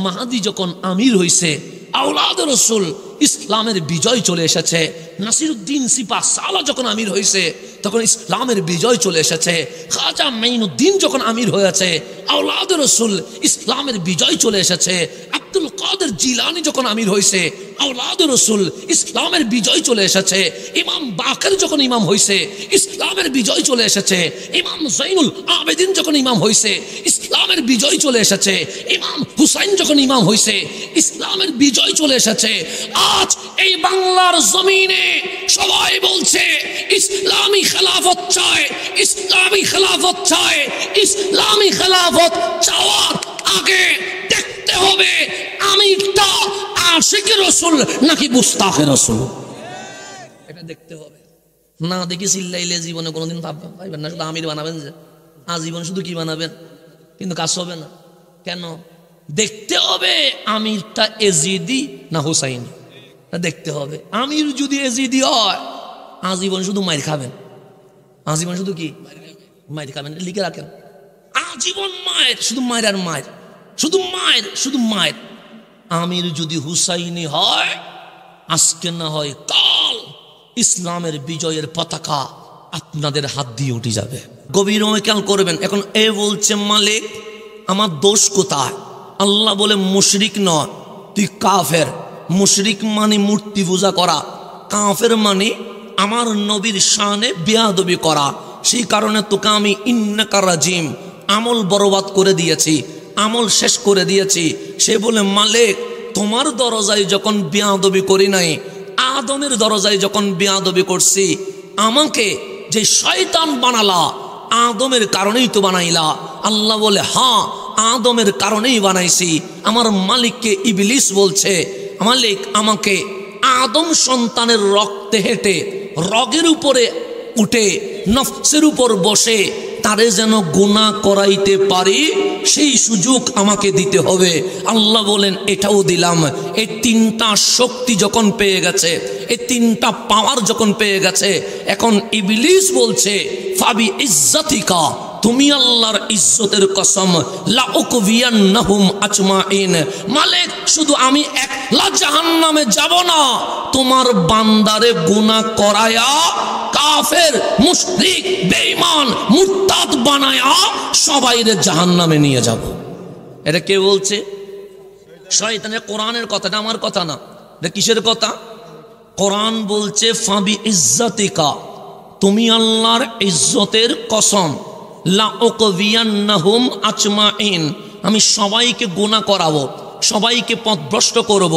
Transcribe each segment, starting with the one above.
মাহাদি যখন আমির হইছে, আওলাদে রসুল ইসলামের বিজয় চলে এসেছে। নাসিরউদ্দিন সিপাহ সালাহ যখন আমির হয়েছে তখন ইসলামের বিজয় চলে এসেছে। খাজা মাইনুদ্দিন যখন আমির হয়েছে, আওলাদে রসুল ইসলামের বিজয় চলে এসেছে। আব্দুল কাদের জিলানি যখন আমির হয়েছে, আওলাদে রসুল ইসলামের বিজয় চলে এসেছে। ইমাম বাকের যখন ইমাম হয়েছে, ইসলামের বিজয় চলে এসেছে। ইমাম জৈনুল আবেদিন যখন ইমাম হয়েছে, ইসলামের বিজয় চলে এসেছে। ইমাম হুসাইন যখন ইমাম হয়েছে, ইসলামের বিজয় চলে এসেছে। আজ এই বাংলার জমিনে সবাই বলছে ইসলামী খেলাফত চায়, ইসলামী খেলাফত চায়। ইসলামী খেলাফত চাওয়ার আগে দেখতে হবে আমিরটা আশিকে রসুল নাকি মুস্তাকে রসুল, এটা দেখতে হবে। না দেখি চিল্লাইলে জীবনে কোনোদিন পাইবেন না। শুধু আমির বানাবেন যে আজীবন শুধু কি বানাবেন, কিন্তু কাজ হবে না। কেন? দেখতে হবে আমিরটা এজিদি না হুসাইনি, দেখতে হবে। আমির যদি এজিদি হয় আজীবন শুধু মায়ের খাবেন, আজীবন শুধু কি মায়ের খাবেন, লিখে রাখেন। আজীবন মায়ের, শুধু মায়ের আর মায়ের, শুধু মায়ের, শুধু মায়ের। আমির যদি হুসাইনি হয় আজকে না হয় কাল ইসলামের বিজয়ের পতাকা আপনাদের হাত দিয়ে উঠে যাবে। গভীর খেয়াল করবেন। এখন এ বলছে মালিক আমার দোষ কোথায়? আল্লাহ বলে মুশরিক নয়, তুই কাফের। মুশরিক মানে মূর্তি পূজা করা, কাফের মানে আমার নবীর শানে বেয়াদবি করা। সেই কারণে তোকে আমি ইন্নাকা রাজিম আমল বরবাদ করে দিয়েছি, আমল শেষ করে দিয়েছি। সে বলে মালিক তোমার দরজায় যখন বেয়াদবি করি নাই, আদমের দরজায় যখন বেয়াদবি করছি, আমাকে যে শয়তান বানালা আদমের কারণেই তো বানাইলা। আল্লাহ বলে হ্যাঁ আদমের কারণেই বানাইছি। আমার মালিককে ইবলিস বলছে মালিক আমাকে আদম সন্তানের রক্তে হেঁটে রগের উপরে উঠে নফসের উপর বসে তারে যেন গুনাহ করাইতে পারি সেই সুযোগ আমাকে দিতে হবে। আল্লাহ বলেন এটাও দিলাম। এই তিনটা শক্তি যখন পেয়ে গেছে, এই তিনটা পাওয়ার যখন পেয়ে গেছে, এখন ইবলিস বলছে ফাবি ইজ্জাতিকা, তুমি আল্লাহর ইজ্জতের কসম লা উকভিয়ান্নাহুম আজমাইন, মালিক শুধু আমি একলা জাহান্নামে যাব না, তোমার বান্দারে গুনাহ করায়া কাফের মুশরিক বেঈমান মুরতাদ বানায়া সবাইরে জাহান্নামে নিয়ে যাব। এটা কে বলছে? শয়তানের। কোরআনের কথা, এটা আমার কথা না। এটা কিসের কথা? কোরআন বলছে ফাবি ইজ্জাতিকা, তুমি আল্লাহর ইজ্জতের কসম লা উকভিয়ান্নাহুম আজমাইন, আমি সবাইকে গুনাহ করাবো, সবাইকে পথভ্রষ্ট করব,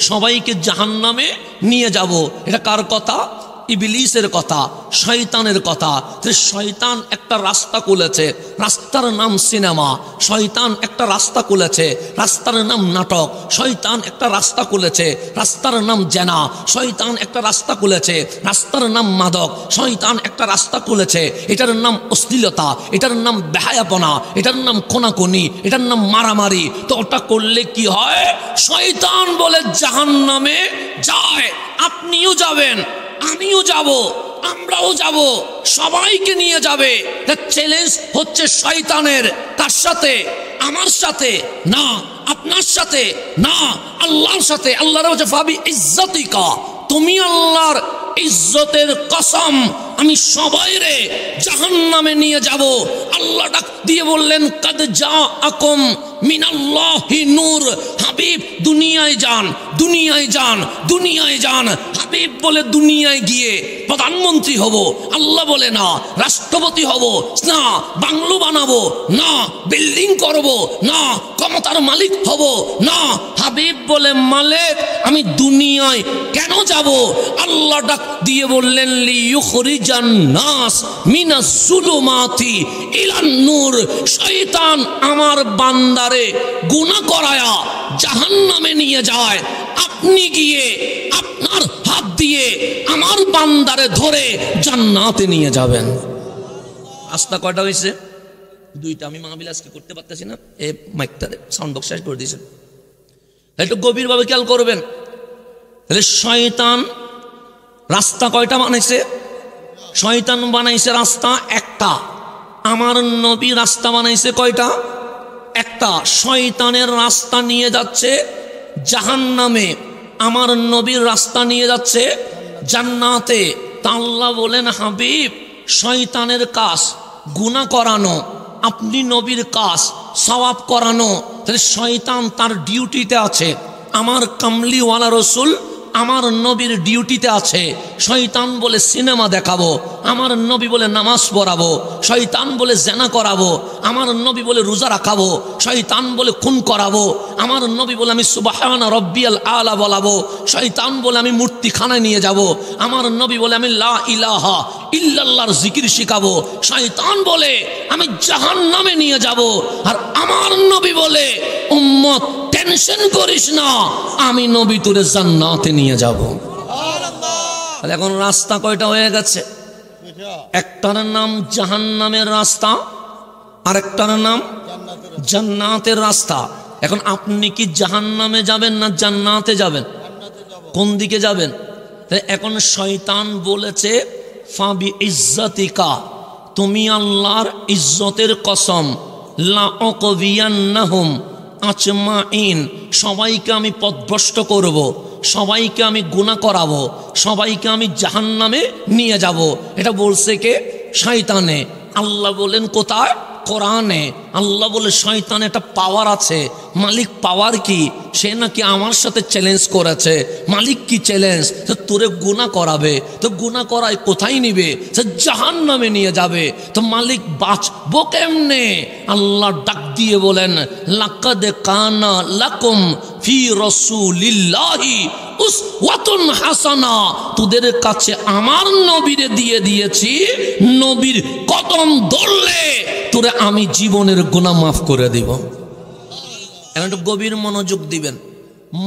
সবাইকে জাহান্নামে নিয়ে যাব। এটা কার কথা? ইবলিসের কথা, শয়তানের কথা। শয়তান একটা রাস্তা খুলেছে, রাস্তার নাম সিনেমা। শয়তান একটা রাস্তা খুলেছে, রাস্তার নাম নাটক। শয়তান একটা রাস্তা খুলেছে, রাস্তার নাম জেনা। শয়তান একটা রাস্তা খুলেছে, রাস্তার নাম মাদক। শয়তান একটা রাস্তা খুলেছে, এটার নাম অশ্লীলতা, এটার নাম বেহায়াপনা, এটার নাম কোনাকুনি, এটার নাম মারামারি। তো ওটা করলে কি হয়? শয়তান বলে জাহান্নামে যায়। আপনিও যাবেন, আমিও যাব, আমরাও যাব, সবাইকে নিয়ে যাবে। চ্যালেঞ্জ হচ্ছে শয়তানের। তার সাথে? আমার সাথে না, আপনার সাথে না, আল্লাহর সাথে। আল্লাহর বলছে ফাবি ইজ্জাতিকা, তুমি আল্লাহর ইজ্জতের কসম আমি সবাইরে জাহান্নামে নিয়ে যাব। আল্লাহ ডাক দিয়ে বললেন কাদ জাআকুম মিনাল্লাহি নূর, হাবিব দুনিয়ায় যান, দুনিয়ায় যান, দুনিয়ায় যান। হাবিব বলে দুনিয়ায় গিয়ে প্রধানমন্ত্রী হব, আল্লাহ বলে না রাষ্ট্রপতি হব, না বাংলো বানাবো, না বিল্ডিং করব, না ক্ষমতার মালিক হব, না। হাবিব বলে মালিক আমি দুনিয়ায় কেন যাব? আল্লাহ ডাক দিয়ে বললেন লিইউখরিজান নাস মিনাজ যুলুমাতি ইলান নূর, শয়তান আমার বান্দারে গুনাহ করায়া জাহান্নামে নিয়ে যায়। আপনি গিয়ে আপনার হাত দিয়ে আমার বান্দারে ধরে জান্নাতে নিয়ে যাবেন। রাস্তা কয়টা হয়েছে? দুইটা। আমি মাহফিল আজকে করতে পারতেছি না, এই মাইকটারে সাউন্ড বক্স শেষ করে দিয়েছেন। একটু গভীরভাবে খেয়াল করবেন। তাহলে শয়তান রাস্তা কয়টা বানাইছে? শয়তান বানাইছে রাস্তা একটা। আমার নবী রাস্তা বানাইছে কয়টা? একটা শয়তানের রাস্তা নিয়ে যাচ্ছে জাহান্নামে, আমার নবীর রাস্তা নিয়ে যাচ্ছে জান্নাতে। তা আল্লাহ বলেন, হাবিব, শয়তানের কাজ গুনাহ করানো, আপনি নবীর কাজ সওয়াব করানো। তাহলে শয়তান তার ডিউটিতে আছে, আমার কামলিওয়ালা রসুল আমার নবীর ডিউটিতে আছে। শয়তান বলে সিনেমা দেখাবো, আমার নবী বলে নামাজ পড়াবো। শয়তান বলে জেনা করাবো, আমার নবী বলে রোজা রাখাবো। শয়তান বলে খুন করাবো, আমার নবী বলে আমি সুবহানা রব্বিয়াল আলা বলাবো। শয়তান বলে আমি মূর্তিখানায় নিয়ে যাব, আমার নবী বলে আমি লা ইলাহা ইল্লাল্লাহর জিকির শিখাবো। শয়তান বলে আমি জাহান্নামে নিয়ে যাব, আর আমার নবী বলে উম্মত টেনশন করিস না, আমি নবী তোরে জান্নাতে নিয়ে যাব। এখন রাস্তা কয়টা হয়ে গেছে? একটার নাম জাহান্নামের রাস্তা, আরেকটার নাম জান্নাতের রাস্তা। এখন আপনি কি জাহান্নামে যাবেন না জান্নাতে যাবেন? কোন দিকে যাবেন? এখন শয়তান বলেছে, ফাবি ইজ্জাতিকা, তুমি আল্লাহর ইজ্জতের কসম, লা উকবিয়ান্নাহুম আজমাইন, সবাইকে আমি পথভ্রষ্ট করব, সবাইকে আমি গুনাহ করাবো, সবাইকে আমি জাহান্নামে নিয়ে যাব। এটা বলছে কে? শয়তানে। আল্লাহ বলেন কোথায়? কোরআনে। আল্লাহ বলে শয়তান একটা পাওয়ার আছে। মালিক পাওয়ার কি? সে নাকি আমার সাথে চ্যালেঞ্জ করেছে। মালিক কি চ্যালেঞ্জ? তো তোরে গুনাহ করাবে, তো গুনাহ করায় কোথায় নিবে? সে জাহান্নামে নিয়ে যাবে। তো মালিক বাঁচবো কেমনে? আল্লাহ ডাক দিয়ে বলেন, লাকাদ কানা লাকুম ফি রাসূলিল্লাহি উসওয়াতুন হাসানা, তোদের কাছে আমার নবীরে দিয়ে দিয়েছি, নবীর কদম ধরলে তোরে আমি জীবনের গুনাহ মাফ করে দিব। এখন একটু গভীর মনোযোগ দিবেন।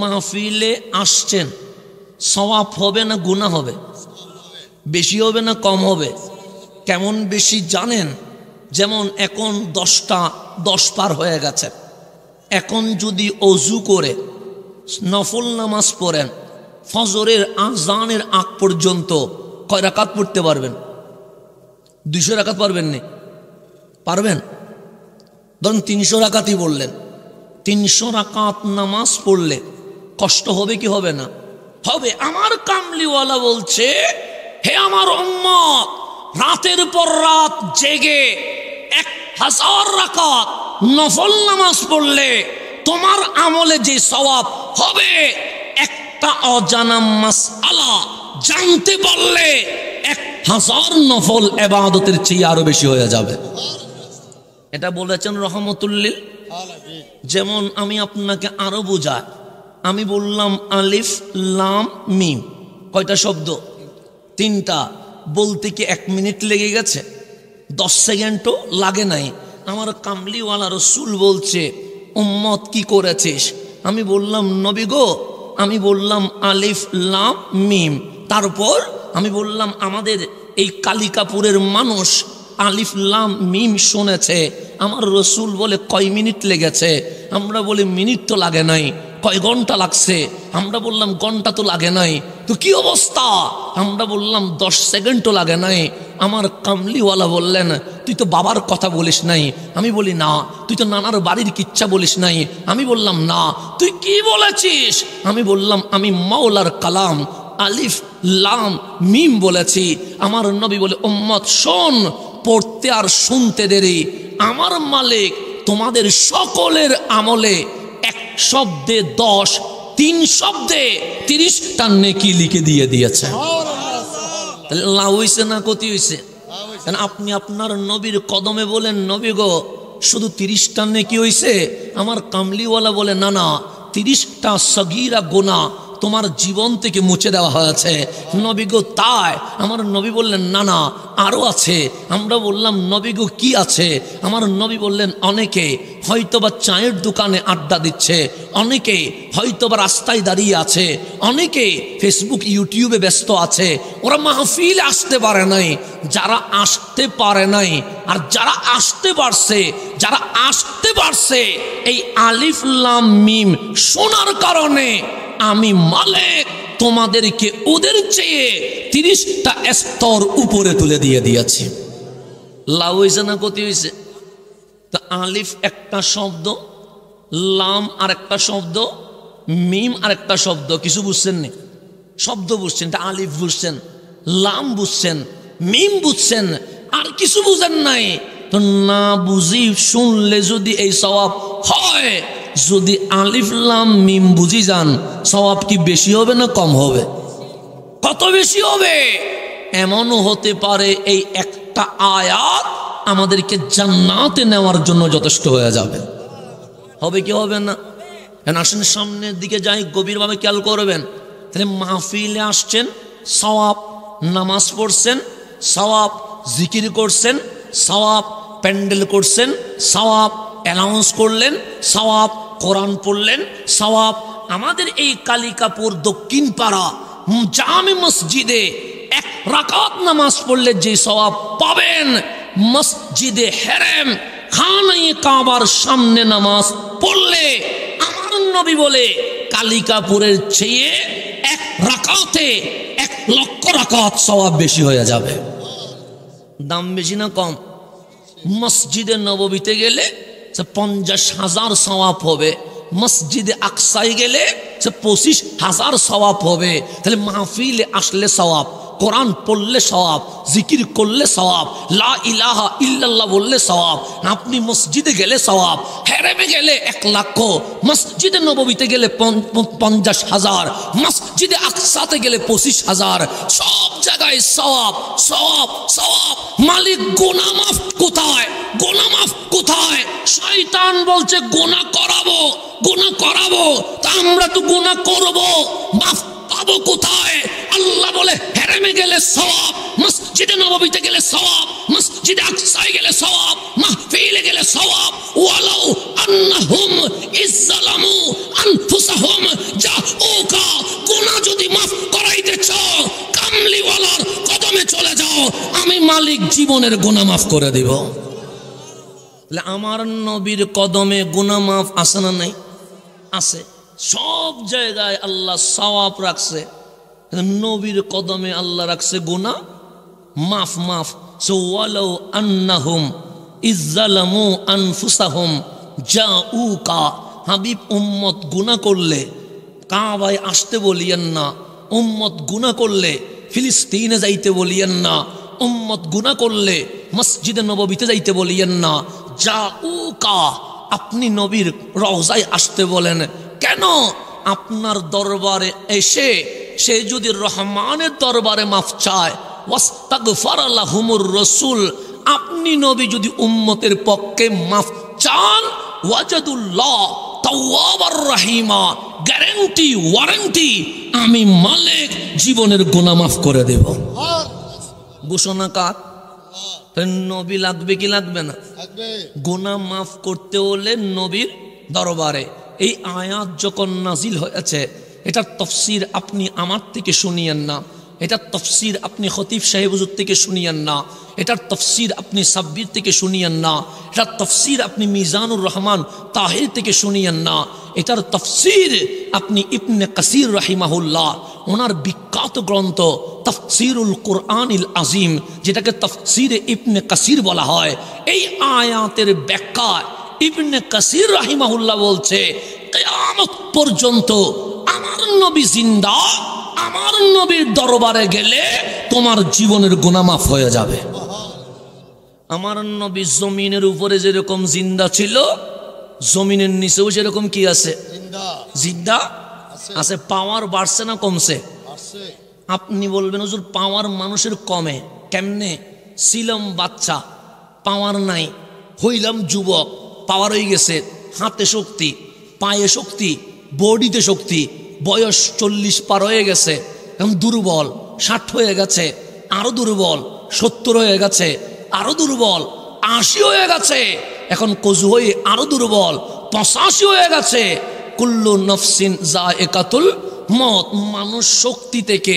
মাহফিলে আসছেন, সওয়াব হবে না গুনাহ হবে? বেশি হবে না কম হবে? কেমন বেশি জানেন? যেমন এখন 10টা 10 পার হয়ে গেছে, এখন যদি অজু করে নফল নামাজ পড়েন, ফজরের আজানের আগ পর্যন্ত কয় রাকাত পড়তে পারবেন? 200 রাকাত পারবেন না? পারবেন? ধরুন 300 রাকাতই বললেন। 300 রাকাত নামাজ পড়লে কষ্ট হবে কি হবে না? হবে। আমার কামলিওয়ালা বলছে, হে আমার উম্মত, রাতের পর রাত জেগে 1000 রাকাত নফল নামাজ পড়লে তোমার আমলে যে সওয়াব হবে, একটা অজানা মাসআলা জানতে পারলে 1000 নফল ইবাদতের চেয়ে আরো বেশি হয়ে যাবে। এটা বলেছেন রহমতুল্লিল। যেমন আমি আপনাকে আরো বোঝাই, আমি বললাম আলিফ লাম মিম, কয়টা শব্দ? 3টা। বলতে কি 1 মিনিট লেগে গেছে? 10 সেকেন্ডও লাগে নাই। আমার কামলিওয়ালা রসুল বলছে, উম্মত কি করেছিস? আমি বললাম নবী গো, আমি বললাম আলিফ লাম মিম। তারপর আমি বললাম আমাদের এই কালিকাপুরের মানুষ আলিফ লাম মিম শুনেছে। আমার রসুল বলে কয় মিনিট লেগেছে? আমরা বলি মিনিট তো লাগে নাই। কয় ঘন্টা লাগছে? আমরা বললাম ঘন্টা তো লাগে নাই। তো কি অবস্থা? আমরা বললাম 10 সেকেন্ডও লাগে নাই। আমার কামলিওয়ালা বললেন, তুই তো বাবার কথা বলিস নাই। আমি বলি না। তুই তো নানার বাড়ির কিচ্ছা বলিস নাই। আমি বললাম না। তুই কি বলেছিস? আমি বললাম আমি মাওলার কালাম আলিফ লাম মিম বলেছি। আমার নবী বলে, উম্মত শোন, পড়তে আর শুনতে দেরি। আমার মালিক তোমাদের সকলের আমলে 1 শব্দে 10, 3 শব্দে 30টা নেকি লিখে দিয়ে দিয়েছে। লাভ হইছে না ক্ষতি হইছে? কারণ আপনি আপনার নবীর কদমে বলেন, নবী গো শুধু 30টা নেকি হইছে? আমার কামলিওয়ালা বলে না না, 30টা সগীরা গুনাহ তোমার জীবন থেকে মুছে দেওয়া হয়েছে। নবী গো তাই? আমার নবী বললেন না না, আরো আছে। আমরা বললাম নবী গো কি আছে? আমার নবী বললেন, অনেকে হয়তোবা চায়ের দোকানে আড্ডা দিচ্ছে, অনেকে হয়তোবা রাস্তায় দাঁড়িয়ে আছে, অনেকে ফেসবুক ইউটিউবে ব্যস্ত আছে, ওরা মাহফিলে আসতে পারে নাই। যারা আসতে পারে নাই আর যারা আসতে পারছে, যারা আসতে পারছে এই আলিফ লাম মিম শোনার কারণে আমি মালিক তোমাদেরকে ওদের চেয়ে 30টা স্তর উপরে তুলে দিয়ে দিয়েছি। লাভ হয়েছে না ক্ষতি হয়েছে? তো আলিফ একটা শব্দ, লাম আর একটা শব্দ, মিম আর একটা শব্দ। কিছু বুঝছেন নি? শব্দ বুঝছেন, এটা আলিফ বুঝছেন, লাম বুঝছেন, মিম বুঝছেন, আর কিছু বুঝেন নাই। তো না বুঝি শুনলে যদি এই সওয়াব হয়, যদি আলিফ লাম মিম বুঝি যান, সওয়াব কি বেশি হবে না কম হবে? কত বেশি হবে? এমনও হতে পারে এই একটা আয়াত আমাদেরকে জান্নাতে নেওয়ার জন্য যথেষ্ট হয়ে যাবে। হবে কি হবে না? আসেন সামনের দিকে যাই, গভীরভাবে খেয়াল করবেন। তাহলে মাহফিলে আসছেন, সওয়াব, নামাজ পড়ছেন সওয়াব, জিকির করছেন সওয়াব, প্যান্ডেল করছেন সওয়াব, অ্যানাউন্স করলেন সওয়াব, কোরআন পড়লেন সওয়াব। আমাদের এই কালিকাপুর দক্ষিণ পাড়া জামে মসজিদে এক রাকাত নামাজ পড়লে যে সওয়াব পাবেন, মসজিদে হেরেম খানায়ে কাবার সামনে নামাজ পড়লে আমার নবী বলে কালিকাপুরের চেয়ে এক রাকাতে 1,00,000 রাকাত সওয়াব বেশি হয়ে যাবে। দাম বেশি না কম? মসজিদে নববীতে গেলে 50,000 সওয়াব হবে, মসজিদে আকসায় গেলে 25,000 সওয়াব হবে। তাহলে মাহফিলে আসলে সওয়াব, কোরআন পড়লে সওয়াব, জিকির করলে সওয়াব, লা ইলাহা ইল্লাল্লাহ বললে সওয়াব, আপনি মসজিদে গেলে সওয়াব, হেরেমে গেলে 1,00,000, মসজিদে নববীতে গেলে 50,000, মসজিদে আকসাতে গেলে 25,000, সব জায়গায় সওয়াব সওয়াব সওয়াব। মালিক গুনাহ মাফ কোথায়? গুনাহ মাফ কোথায়? শয়তান বলছে গুনাহ করাবো, গুনাহ করাবো, তা আমরা তো গুনাহ করব, মাফ পাবো কোথায়? আল্লাহ বলে হেরেমে গেলে সওয়াব, মসজিদে নববীতে গেলে সওয়াব, মসজিদে আকসায় গেলে সওয়াব, মাহফিলে গেলে সওয়াব। ওয়ালাউ আন্নাহুম ইজ্জালামু আনফুসাহুম জাউকা, গুনাহ যদি মাফ করাইতে চাও কামলিওয়ালার কদমে চলে যাও, আমি মালিক জীবনের গুনাহ মাফ করে দেব। তাহলে আমার নবীর কদমে গুনাহ মাফ আছে না নাই? আছে। সব জায়গায় আল্লাহ সওয়াব রাখছে, নবীর কদমে আল্লাহ রাখছে গুনাহ মাফ মাফ। ওয়ালাউ আন্নাহুম ইজ্জালামু আনফুসাহুম জাউকা, হাবিব উম্মত গুনাহ করলে কাবায় আসতে বলিয়েন না, উম্মত গুনাহ করলে ফিলিস্তিনে যাইতে বলিয়েন না, উম্মত গুনাহ করলে মসজিদে নববীতে যাইতে বলিয়েন না, জাউকা আপনি নবীর রওজায় আসতে বলেন। কেন? আপনার দরবারে এসে সে যদি রহমানের দরবারে মাফ চায়, ওয়াস্তাগফার লাহুমুর রাসূল, আপনি নবী যদি উম্মতের পক্ষে মাফ চান, ওয়াজাদুল্লাহ তাওয়াবার রহিমা, গ্যারান্টি ওয়ারেন্টি, আমি মালিক জীবনের গুনাহ মাফ করে দেব। ঘোষণা কার? নবী লাগবে কি লাগবে না? গুনাহ মাফ করতে হলে নবীর দরবারে। এই আয়াত যখন নাজিল হয়েছে, এটার তফসির আপনি আমার থেকে শুনিয়েন না, এটার তফসির আপনি খতিব সাহেব হুজুর থেকে শুনিয়েন না, এটার তফসির আপনি সাব্বির থেকে শুনিয়েন না, এটার তফসির আপনি মিজানুর রহমান তাহির থেকে শুনিয়েন না, এটার তফসির আপনি ইবনে কাসির রাহিমাহুল্লাহ ওনার বিখ্যাত গ্রন্থ তাফসিরুল কুরআনিল আজিম, যেটাকে তাফসিরে ইবনে কাসির বলা হয়, এই আয়াতের ব্যাখ্যা ইবনে কাসির রাহিমাহুল্লাহ বলছে কিয়ামত পর্যন্ত আমার নবী জিন্দা, আমার নবীর দরবারে গেলে তোমার জীবনের গুনাহ মাফ হয়ে যাবে। আমার নবী জমিনের উপরে যেরকম জিন্দা ছিল, জমিনের নিচেও সেরকম কি আছে? জিন্দা আছে। পাওয়ার বাড়ছে না কমছে? আপনি বলবেন হুজুর পাওয়ার মানুষের কমে কেমনে? ছিলাম বাচ্চা, পাওয়ার নাই, হইলাম যুবক, পাওয়ার হয়ে গেছে, হাতে শক্তি, পায়ে শক্তি, বডিতে শক্তি, বয়স 40 পার হয়ে গেছে, এখন দুর্বল, 60 হয়ে গেছে আরো দুর্বল, 70 হয়ে গেছে আরো দুর্বল, 80 হয়ে গেছে এখন কজু হয়ে আরো দুর্বল, 85 হয়ে গেছে। কুল্লু নফসিন যায়েকাতুল মত, মানুষ শক্তি থেকে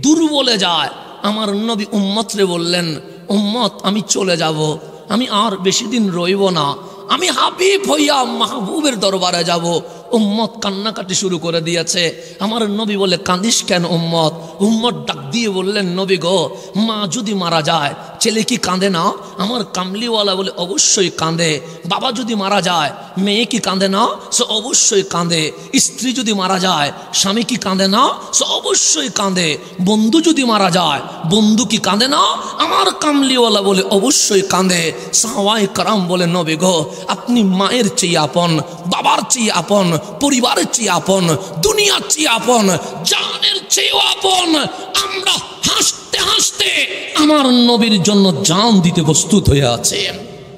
দুর্বলে যায়। আমার নবী উম্মতরে বললেন, উম্মত আমি চলে যাব, আমি আর বেশি দিন রইব না, আমি হাবিব হইয়া মাহবুবের দরবারে যাব। উম্মত কান্নাকাটি শুরু করে দিয়েছে। আমার নবী বলে কাঁদিস কেন উম্মত? উম্মত ডাক দিয়ে বললেন, নবী গো, মা যদি মারা যায় ছেলে কি কাঁদে না? আমার কামলিওয়ালা বলে অবশ্যই কাঁদে। বাবা যদি মারা যায় মেয়ে কি কাঁদে না? সে অবশ্যই কাঁদে। স্ত্রী যদি মারা যায় স্বামী কি কাঁদে না? সে অবশ্যই কাঁদে। বন্ধু যদি মারা যায় বন্ধু কি কাঁদে না? আমার কামলিওয়ালা বলে অবশ্যই কাঁদে। সাহাবায়ে কেরাম বলে নবী গো, আপনি মায়ের চেয়ে আপন, বাবার চেয়ে আপন, পরিবারের চেয়ে আপন, দুনিয়ার চেয়ে আপন, জানের চেয়েও আপন। আমরা হাসতে হাসতে আমার নবীর জন্য জান দিতে প্রস্তুত হয়ে আছে।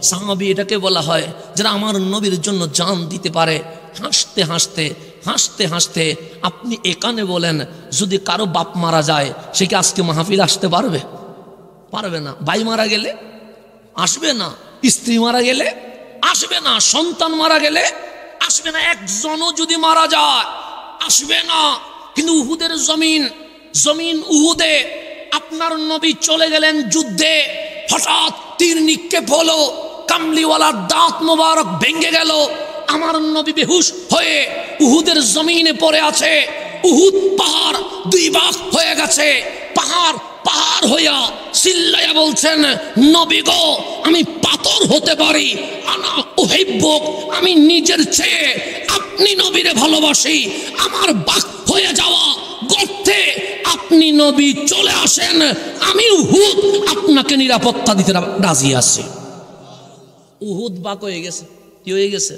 সাহাবী এটাকে বলা হয় যারা আমার নবীর জন্য জান দিতে পারে। হাসতে হাসতে হাসতে হাসতে আপনি এখানে বলেন, যদি কারো বাপ মারা যায় সে কি আজকে মাহফিল আসতে পারবে? পারবে না। ভাই মারা গেলে আসবে না, স্ত্রী মারা গেলে আসবে না, সন্তান মারা গেলে আসবে না, একজনও যদি মারা যায় আসবে না। কিন্তু উহুদের জমিন উহুদে আপনার নবী চলে গেলেন যুদ্ধে, হঠাৎ তীর নিক্ষেপ হলো, কামলিওয়ালার দাঁত মোবারক ভেঙে গেল, আমার নবী বেহুশ হয়ে উহুদের জমিনে পড়ে আছে। উহুদ পাহাড় দুই ভাগ হয়ে গেছে, পাহাড় হইয়া চিল্লাইয়া বলছেন, নবী গো আমি পাথর হতে পারি, আনা উহিব্বুক, আমি নিজের চেয়ে আপনি নবীরে ভালোবাসি, আমার বাক হয়ে যাওয়া গর্তে আপনি নবী চলে আসেন, আমি উহুদ আপনাকে নিরাপত্তা দিতে রাজি আছি। উহুদ বাক হয়ে গেছে। কি হয়ে গেছে?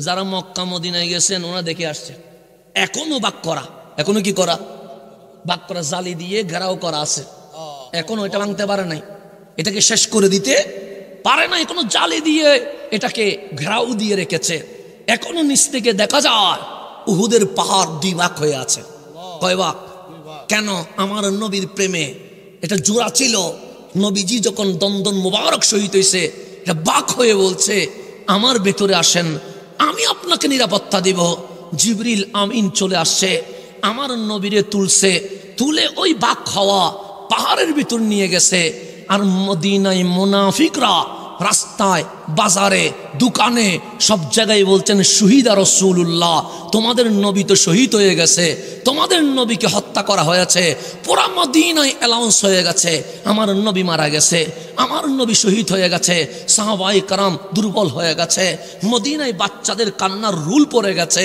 যারা মক্কা মদিনায় গেছেন ওরা দেখে আসছে, এখনো বাক করা, এখনো কি করা? বাক করা, জালি দিয়ে ঘেরাও করা আছে, এখনো এটা ভাঙতে পারে নাই, এটাকে শেষ করে দিতে পারে নাই, এখনো জালি দিয়ে এটাকে ঘেরাও দিয়ে রেখেছে। এখনো নিচ থেকে দেখা যায় উহুদের পাহাড় দুই ভাগ হয়ে আছে। কয় ভাগ? কেন? আমার নবীর প্রেমে এটা জোড়া ছিল। নবীজি যখন দন্দন মুবারক শহীদ হয়েছে, এটা বাক হয়ে বলছে, আমার ভেতরে আসেন, আমি আপনাকে নিরাপত্তা দিব। জিবরিল আমিন চলে আসছে, আমার নবীরে তুলছে, তুলে ওই বাক হওয়া পাহাড়ের ভিতর নিয়ে গেছে। আর মদিনায় মুনাফিকরা রাস্তায় বাজারে দোকানে সব জায়গায় বলছেন, শহীদ রাসূলুল্লাহ, তোমাদের নবী তো শহীদ হয়ে গেছে, তোমাদের নবীকে হত্যা করা হয়েছে। পুরা মদিনায় অ্যালাউন্স হয়ে গেছে আমার নবী মারা গেছে, আমার নবী শহীদ হয়ে গেছে। সাহাবায়ে কেরাম দুর্বল হয়ে গেছে, মদিনায় বাচ্চাদের কান্নার রুল পড়ে গেছে।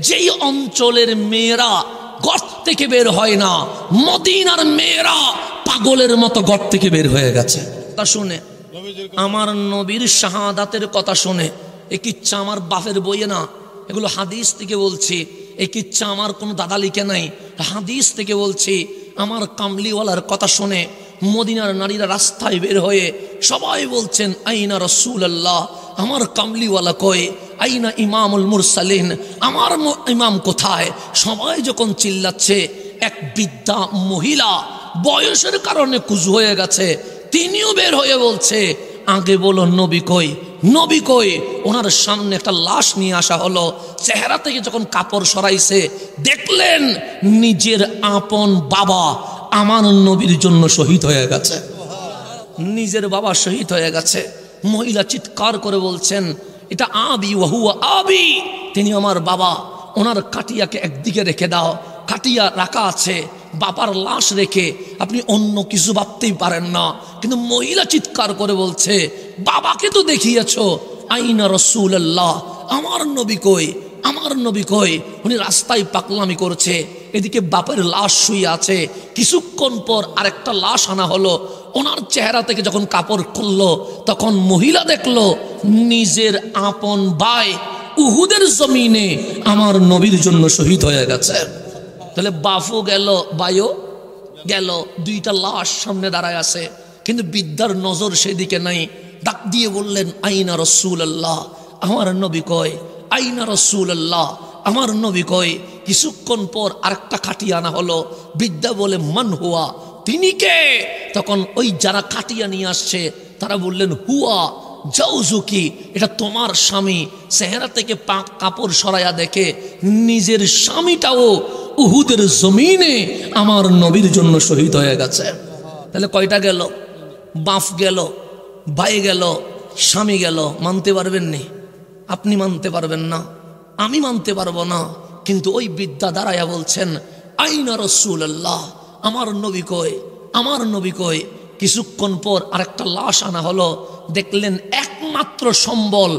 যেই অঞ্চলের মেয়েরা গর্ত থেকে বের হয় না, মদিনার মেয়েরা পাগলের মতো গর্ত থেকে বের হয়ে গেছে। তা শুনে আমার নবীর শাহাদাতের কথা শুনে, এই কিচ্ছা আমার বাপের বইয়ে না, এগুলো হাদিস থেকে বলছি। এই কিচ্ছা আমার কোনো দাদা লিখে নাই, হাদিস থেকে বলছি। আমার কামলিওয়ালার কথা শুনে মদিনার নারীরা রাস্তায় বের হয়ে সবাই বলছেন, আইনা রাসূলুল্লাহ, আমার কামলিওয়ালা কই? আইনা ইমামুল মুরসালিন, আমার ইমাম কোথায়? সবাই যখন চিল্লাচ্ছে, এক বৃদ্ধা মহিলা বয়সের কারণে কুজু হয়ে গেছে, তিনিও বের হয়ে বলছে, আগে বলো নবী কই, নবী কই? ওনার সামনে একটা লাশ নিয়ে আসা হলো। চেহারা থেকে যখন কাপড় সরাইছে, দেখলেন নিজের আপন বাবা আমার নবীর জন্য শহীদ হয়ে গেছে। নিজের বাবা শহীদ হয়ে গেছে। মহিলা চিৎকার করে বলছেন, এটা আবি ওয়া হুয়া আবি, তিনি আমার বাবা। ওনার কাটিয়াকে একদিকে রেখে দাও, কাটিয়া রাখা আছে, বাবার লাশ রেখে আপনি অন্য কিছু ভাবতেই পারেন না। কিন্তু মহিলা চিৎকার করে বলছে, বাবাকে তো দেখিয়েছো, আইনা রাসূলুল্লাহ, আমার নবী কই, আমার নবী কই? উনি রাস্তায় পাকলামি করছে, এদিকে বাপের লাশ শুয়ে আছে। কিছুক্ষণ পর আরেকটা লাশ আনা হলো। ওনার চেহারা থেকে যখন কাপড় খুললো, তখন মহিলা দেখলো নিজের আপন ভাই উহুদের জমিনে আমার নবীর জন্য শহীদ হয়ে গেছে। তাহলে বাপও গেল, ভাইও গেল, দুইটা লাশ সামনে দাঁড়ায় আছে, কিন্তু বিদ্যার নজর সেদিকে নাই। ডাক দিয়ে বললেন, আইনা রাসূলুল্লাহ, আমার নবী কই? আইনা রাসূলুল্লাহ, আমার নবী কই? কিছুক্ষণ পর আরেকটা খাটিয়া আনা হলো। বিদ্যা বলে, মান হুয়া, তিনি কে? তখন ওই যারা খাটিয়া নিয়ে আসছে তারা বললেন, হুয়া জাউজুকি, এটা তোমার স্বামী। চেহারা থেকে কাপড় সরাইয়া দেখে নিজের স্বামীটাও উহুদের জমিনে আমার নবীর জন্য শহীদ হয়ে গেছে। তাহলে কয়টা গেল? বাপ গেল, ভাই গেল, স্বামী গেল। মানতে পারবেন নি? আপনি মানতে পারবেন না, আমি মানতে পারবো না। কিন্তু ওই বিদ্যা দাঁড়াইয়া বলছেন, আইনা রাসূলুল্লাহ, আমার নবী কই, আমার নবী কই? কিছুক্ষণ পর আরেকটা লাশ আনা হলো, দেখলেন একমাত্র সম্বল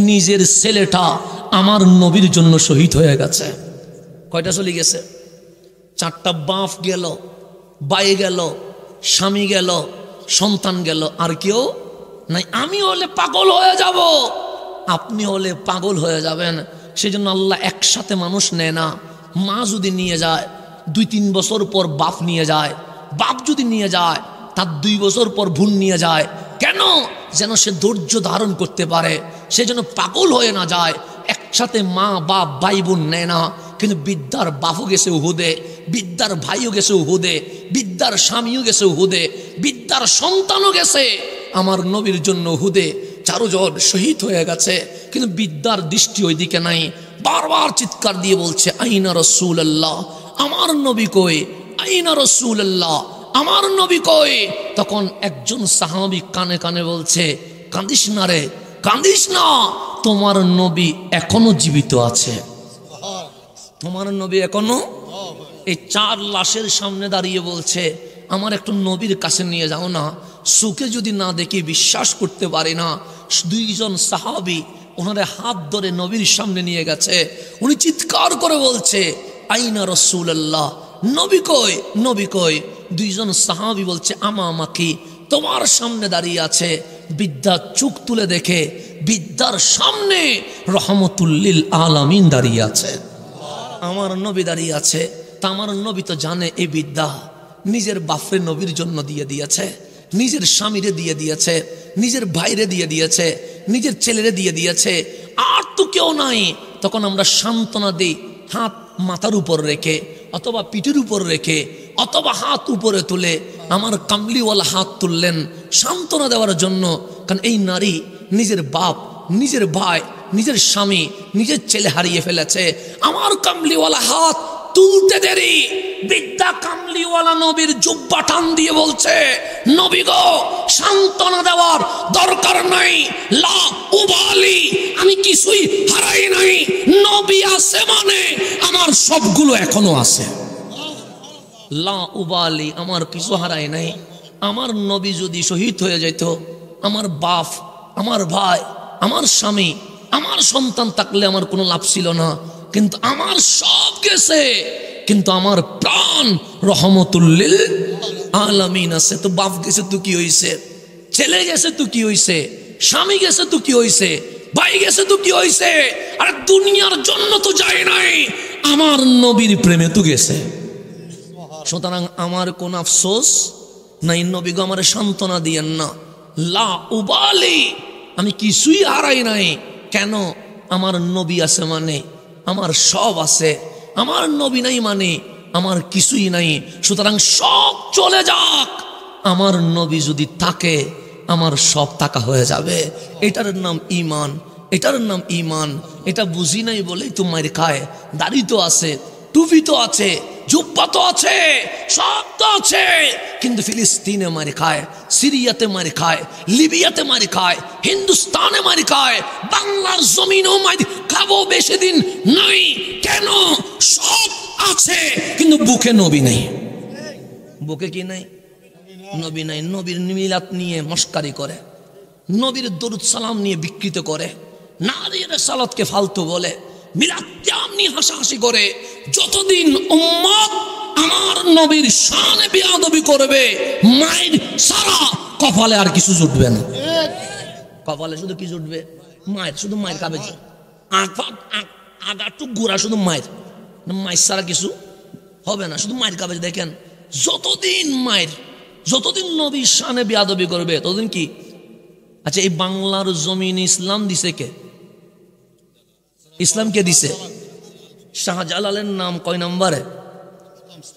নিজের ছেলেটা আমার নবীর জন্য শহীদ হয়ে গেছে। কয়টা চলে গেছে? 4টা। বাপ গেল, ভাই গেল, স্বামী গেল, সন্তান গেল, আর কেউ নাই। আমি হলে পাগল হয়ে যাব, আপনি হলে পাগল হয়ে যাবেন। সেজন্য আল্লাহ একসাথে মানুষ নেয় না। মা যদি নিয়ে যায় 2-3 বছর পর বাপ নিয়ে যায়, বাপ যদি নিয়ে যায় তার 2 বছর পর বোন নিয়ে যায়। কেন? যেন সে ধৈর্য ধারণ করতে পারে, সে যেন পাগল হয়ে না যায়। একসাথে মা বাপ ভাই বোন নেয় না। কিন্তু বিদ্যার বাপও গেছে উহুদে, বিদ্যার ভাইও গেছে উহুদে, বিদ্যার স্বামীও গেছে উহুদে, বিদ্যার সন্তানও গেছে আমার নবীর জন্য উহুদে। 4 জন শহীদ হয়ে গেছে, কিন্তু বিদ্যার দৃষ্টি ওইদিকে নাই। বারবার চিৎকার দিয়ে বলছে, আইনা রাসূলুল্লাহ, আমার নবী কই? আইনা রাসূলুল্লাহ, আমার নবী কই? তখন একজন সাহাবী কানে কানে বলছে, কাঁদিস না রে, কাঁদিস না, তোমার নবী এখনো জীবিত আছে, তোমার নবী এখনো। এই 4 লাশের সামনে দাঁড়িয়ে বলছে, আমার একটু নবীর কাছে নিয়ে যাও না, চোখে যদি না দেখি বিশ্বাস করতে পারি না। 2 জন সাহাবী ওনারে হাত ধরে নবীর সামনে নিয়ে গেছে। উনি চিৎকার করে বলছে, আইনা রাসূলুল্লাহ, নবী কই, নবী কই? 2 জন সাহাবী বলছে, আমাকি, তোমার সামনে দাঁড়িয়ে আছে। বিদ্যা চোখ তুলে দেখে বিদ্যার সামনে রহমতুল্লিল আলামিন দাঁড়িয়ে আছে, আমার নবী দাঁড়িয়ে আছে। তা আমার নবী তো জানে এই বিদ্যা নিজের বাপরে নবীর জন্য দিয়ে দিয়েছে, নিজের স্বামীরে দিয়ে দিয়েছে, নিজের ভাইরে দিয়ে দিয়েছে, নিজের ছেলেরে দিয়ে দিয়েছে, আর তো কেউ নাই। তখন আমরা সান্ত্বনা দিই, হাত মাথার উপর রেখে অথবা পিঠের উপর রেখে অথবা হাত উপরে তুলে। আমার কামলিওয়ালা হাত তুললেন সান্ত্বনা দেওয়ার জন্য। কারণ এই নারী নিজের বাপ, নিজের ভাই, নিজের স্বামী, নিজের ছেলে হারিয়ে ফেলেছে। আমার কামলিওয়ালা হাত তুলতে দেরি, বিদ্যা কামলিওয়ালা নবীর জুব্বা টান দিয়ে বলছে, নবী গো, সান্ত্বনা দেওয়ার দরকার নাই, লা উবালি, আমি কিছুই হারাই নাই, নবী আছে মানে আমার সবগুলো এখনো আছে। লা উবালি, আমার কিছু হারাই নাই। আমার নবী যদি শহীদ হয়ে যেত, আমার বাপ, আমার ভাই, আমার স্বামী, আমার সন্তান থাকলে আমার কোনো লাভ ছিল না। কিন্তু আমার সব গেছে, কিন্তু আমার প্রাণ রহমতুল্লিল আলামিন আছে। তো বাপ গেছে তো কি হইছে, ছেলে গেছে তো কি হইছে, স্বামী গেছে তো কি হইছে, ভাই গেছে তো কি হইছে, আর দুনিয়ার জন্য তো যায় নাই, আমার নবীর প্রেমে তো গেছে। সুতরাং আমার কোন আফসোস নাই। নবী গো, আমার সান্ত্বনা দিয়েন না, লা উবালি, আমি কিছুই হারাই নাই। কেন? আমার নবী আছে মানে আমার সব আছে, আমার নবী নাই মানে আমার কিছুই নাই। সুতরাং সব চলে যাক, আমার নবী যদি থাকে আমার সব টাকা হয়ে যাবে। এটার নাম ঈমান, এটার নাম ঈমান। এটা বুঝি নাই বলেই তো মার খায়। দাড়ি তো আছে, টুপি তো আছে, জুব্বা তো আছে, সব তো আছে, কিন্তু ফিলিস্তিনে মার খায়, সিরিয়াতে মার খায়, লিবিয়াতে মার খায়, হিন্দুস্তানে মার খায়, বাংলার জমিনেও মার খাবো বেশি দিন নাই। কেন? সব আছে কিন্তু বুকে নবী নেই। বুকে কি নাই? নবী নাই। নবীর মিলাদ নিয়ে মস্কারি করে, নবীর দরুদ সালাম নিয়ে বিকৃত করে, নারীর সালাতকে ফালতু বলে, মিলাদ কিয়াম নিয়ে হাসাহাসি করে। যতদিন উম্মত আমার নবীর শানে বেয়াদবি করবে, মায়ের সারা কপালে আর কিছু জুটবে না। কপালে শুধু কি জুটবে? মায়ের, শুধু মায়ের কাবে আগাটুক গোড়া শুধু মায়ের, মায়ের সারা কিছু হবে না, শুধু মায়ের কাবে। দেখেন, যতদিন মায়ের, যতদিন নবীর শানে বেয়াদবি করবে ততদিন কি। আচ্ছা, এই বাংলার জমিন ইসলাম দিছে কে? ইসলাম কে দিছে? শাহজালালের নাম কয় নম্বরে?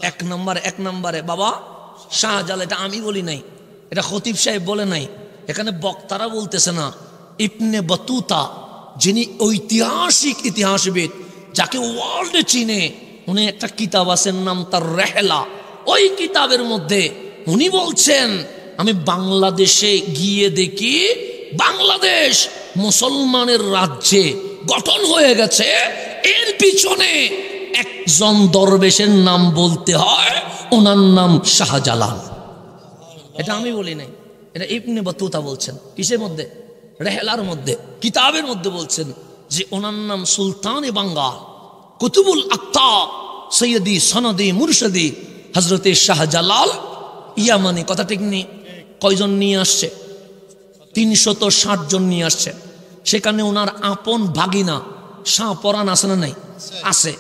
1 নম্বরে। 1 নম্বরে বাবা শাহজালাল। এটা আমি বলি নাই, এটা খতিব সাহেব বলে নাই, এখানে বক্তারা বলতেছে না। ইবনে বতুতা, যিনি ঐতিহাসিক ইতিহাসবিদ, যাকে ওয়ার্ল্ডে চিনে, উনি একটা কিতাব আছে, নাম তার রেহলা। ওই কিতাবের মধ্যে উনি বলছেন, আমি বাংলাদেশে গিয়ে দেখি বাংলাদেশ মুসলমানের রাজ্যে গঠন হয়ে গেছে। এর পিছনে একজন দরবেশের নাম বলতে হয়, ওনার নাম শাহজালাল। এটা আমি বলি নাই, এটা ইবনে বতুতা বলছেন। কিসের মধ্যে? রেহলার মধ্যে, কিতাবের মধ্যে বলছেন যে ওনার নাম সুলতান-এ বাঙ্গাল, কুতুবুল আকতাব, সৈয়দি সনদি মুরশিদি হজরতে শাহজালাল ইয়ামানি। কথা ঠিক নেই? কয়জন নিয়ে আসছে? 360 জন নিয়ে আসছে। সেখানে ওনার আপন ভাগিনা শাহপরান আছে না নাই? আছে।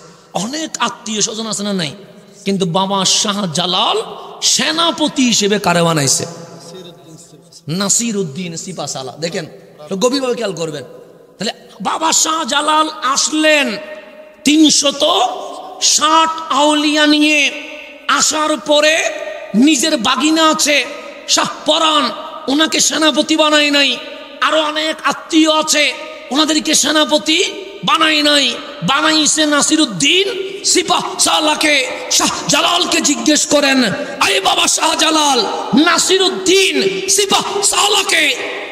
অনেক আত্মীয় স্বজন আছে না নাই? কিন্তু বাবা শাহজালাল সেনাপতি হিসেবে কারে বানাইছে? নাসির উদ্দিন সিপাহসালা। দেখেন গভীরভাবে খেয়াল করবেন। তাহলে বাবা শাহজালাল আসলেন 360 আউলিয়া নিয়ে। আসার পরে নিজের বাগিনা আছে শাহপরান, ওনাকে সেনাপতি বানায় নাই। আরো অনেক আত্মীয় আছে, ওনাদেরকে সেনাপতি বানায় নাই, বানাইছে নাসিরউদ্দিন সিপাহসালাকে। শাহজালালকে জিজ্ঞেস করেন, আরে বাবা শাহজালাল, নাসিরউদ্দিন সিপাহসালাকে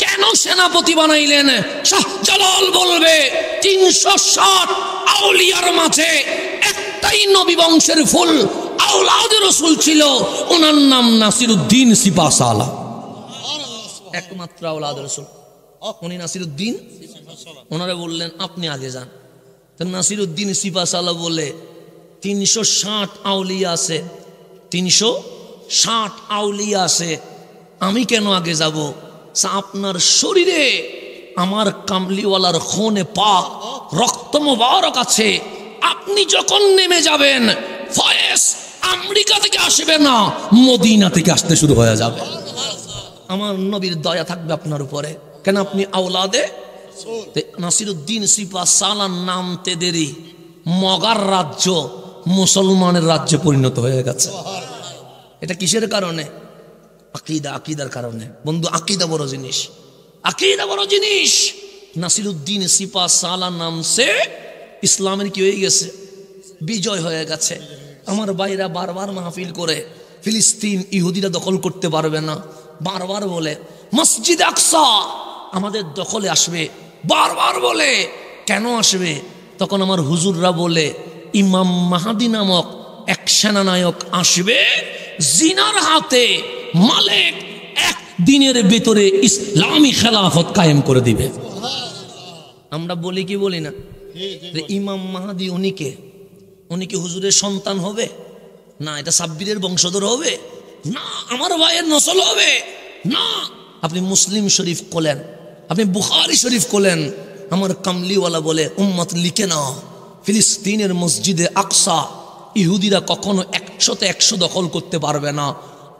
কেন সেনাপতি বানাইলেন? শাহজালাল বলবে 360 আউলিয়ার মাঝে একটাই নবী বংশের ফুল আওলাদে রাসূল ছিল, ওনার নাম নাসিরউদ্দিন সিপাহসালা। একমাত্র আওলাদে রাসূল উনি নাসিরউদ্দিন। ওনারা বললেন আপনি আগে যান। তো নাসিরউদ্দিন সিপাহসালা বলে 360 আউলিয়া আছে, 360 আউলিয়া আছে, আমি কেন আগে যাব? আপনার শরীরে আমার কামলিওয়ালার খুনে পাক রক্ত মোবারক আছে। আপনি যখন নেমে যাবেন, ফয়েজ আমেরিকা থেকে আসবে না, মদিনা থেকে আসতে শুরু হয়ে যাবে। আমার নবীর দয়া থাকবে আপনার উপরে, কেন আপনি আওলাদে। নাসিরউদ্দিন সিপাহসালার নামতে দেরি, মগার রাজ্য মুসলমানের রাজ্যে পরিণত হয়ে গেছে। এটা কিসের কারণে? আকীদা, আকীদার কারণে। বন্ধু, আকীদা বড় জিনিস, আকীদা বড় জিনিস। নাসিরউদ্দিন সিপাহসালার নামছে, ইসলামের কি হয়ে গেছে? বিজয় হয়ে গেছে। আমার ভাইরা বারবার মাহফিল করে ফিলিস্তিন ইহুদিরা দখল করতে পারবে না, বারবার বলে মসজিদ আকসা আমাদের দখলে আসবে, বারবার বলে। কেন আসবে? তখন আমার হুজুররা বলে ইমাম মাহাদি নামক এক সেনানায়ক আসবে, জিনার হাতে মালিক একদিনের ভিতরে ইসলামী খেলাফত কায়েম করে দিবে। আমরা বলি কি বলি না? ইমাম মাহাদি উনিকে, উনি কি হুজুরের সন্তান হবে? না। এটা সাব্বিরের বংশধর হবে? না। আমার ভাইয়ের নসল হবে? না। আপনি মুসলিম শরীফ খোলেন, আপনি বুখারী শরীফ খোলেন, আমার কামলিওয়ালা বলে উম্মত লিখে নাও, ফিলিস্তিনের মসজিদে আকসা ইহুদিরা কখনো 100তে 100 দখল করতে পারবে না।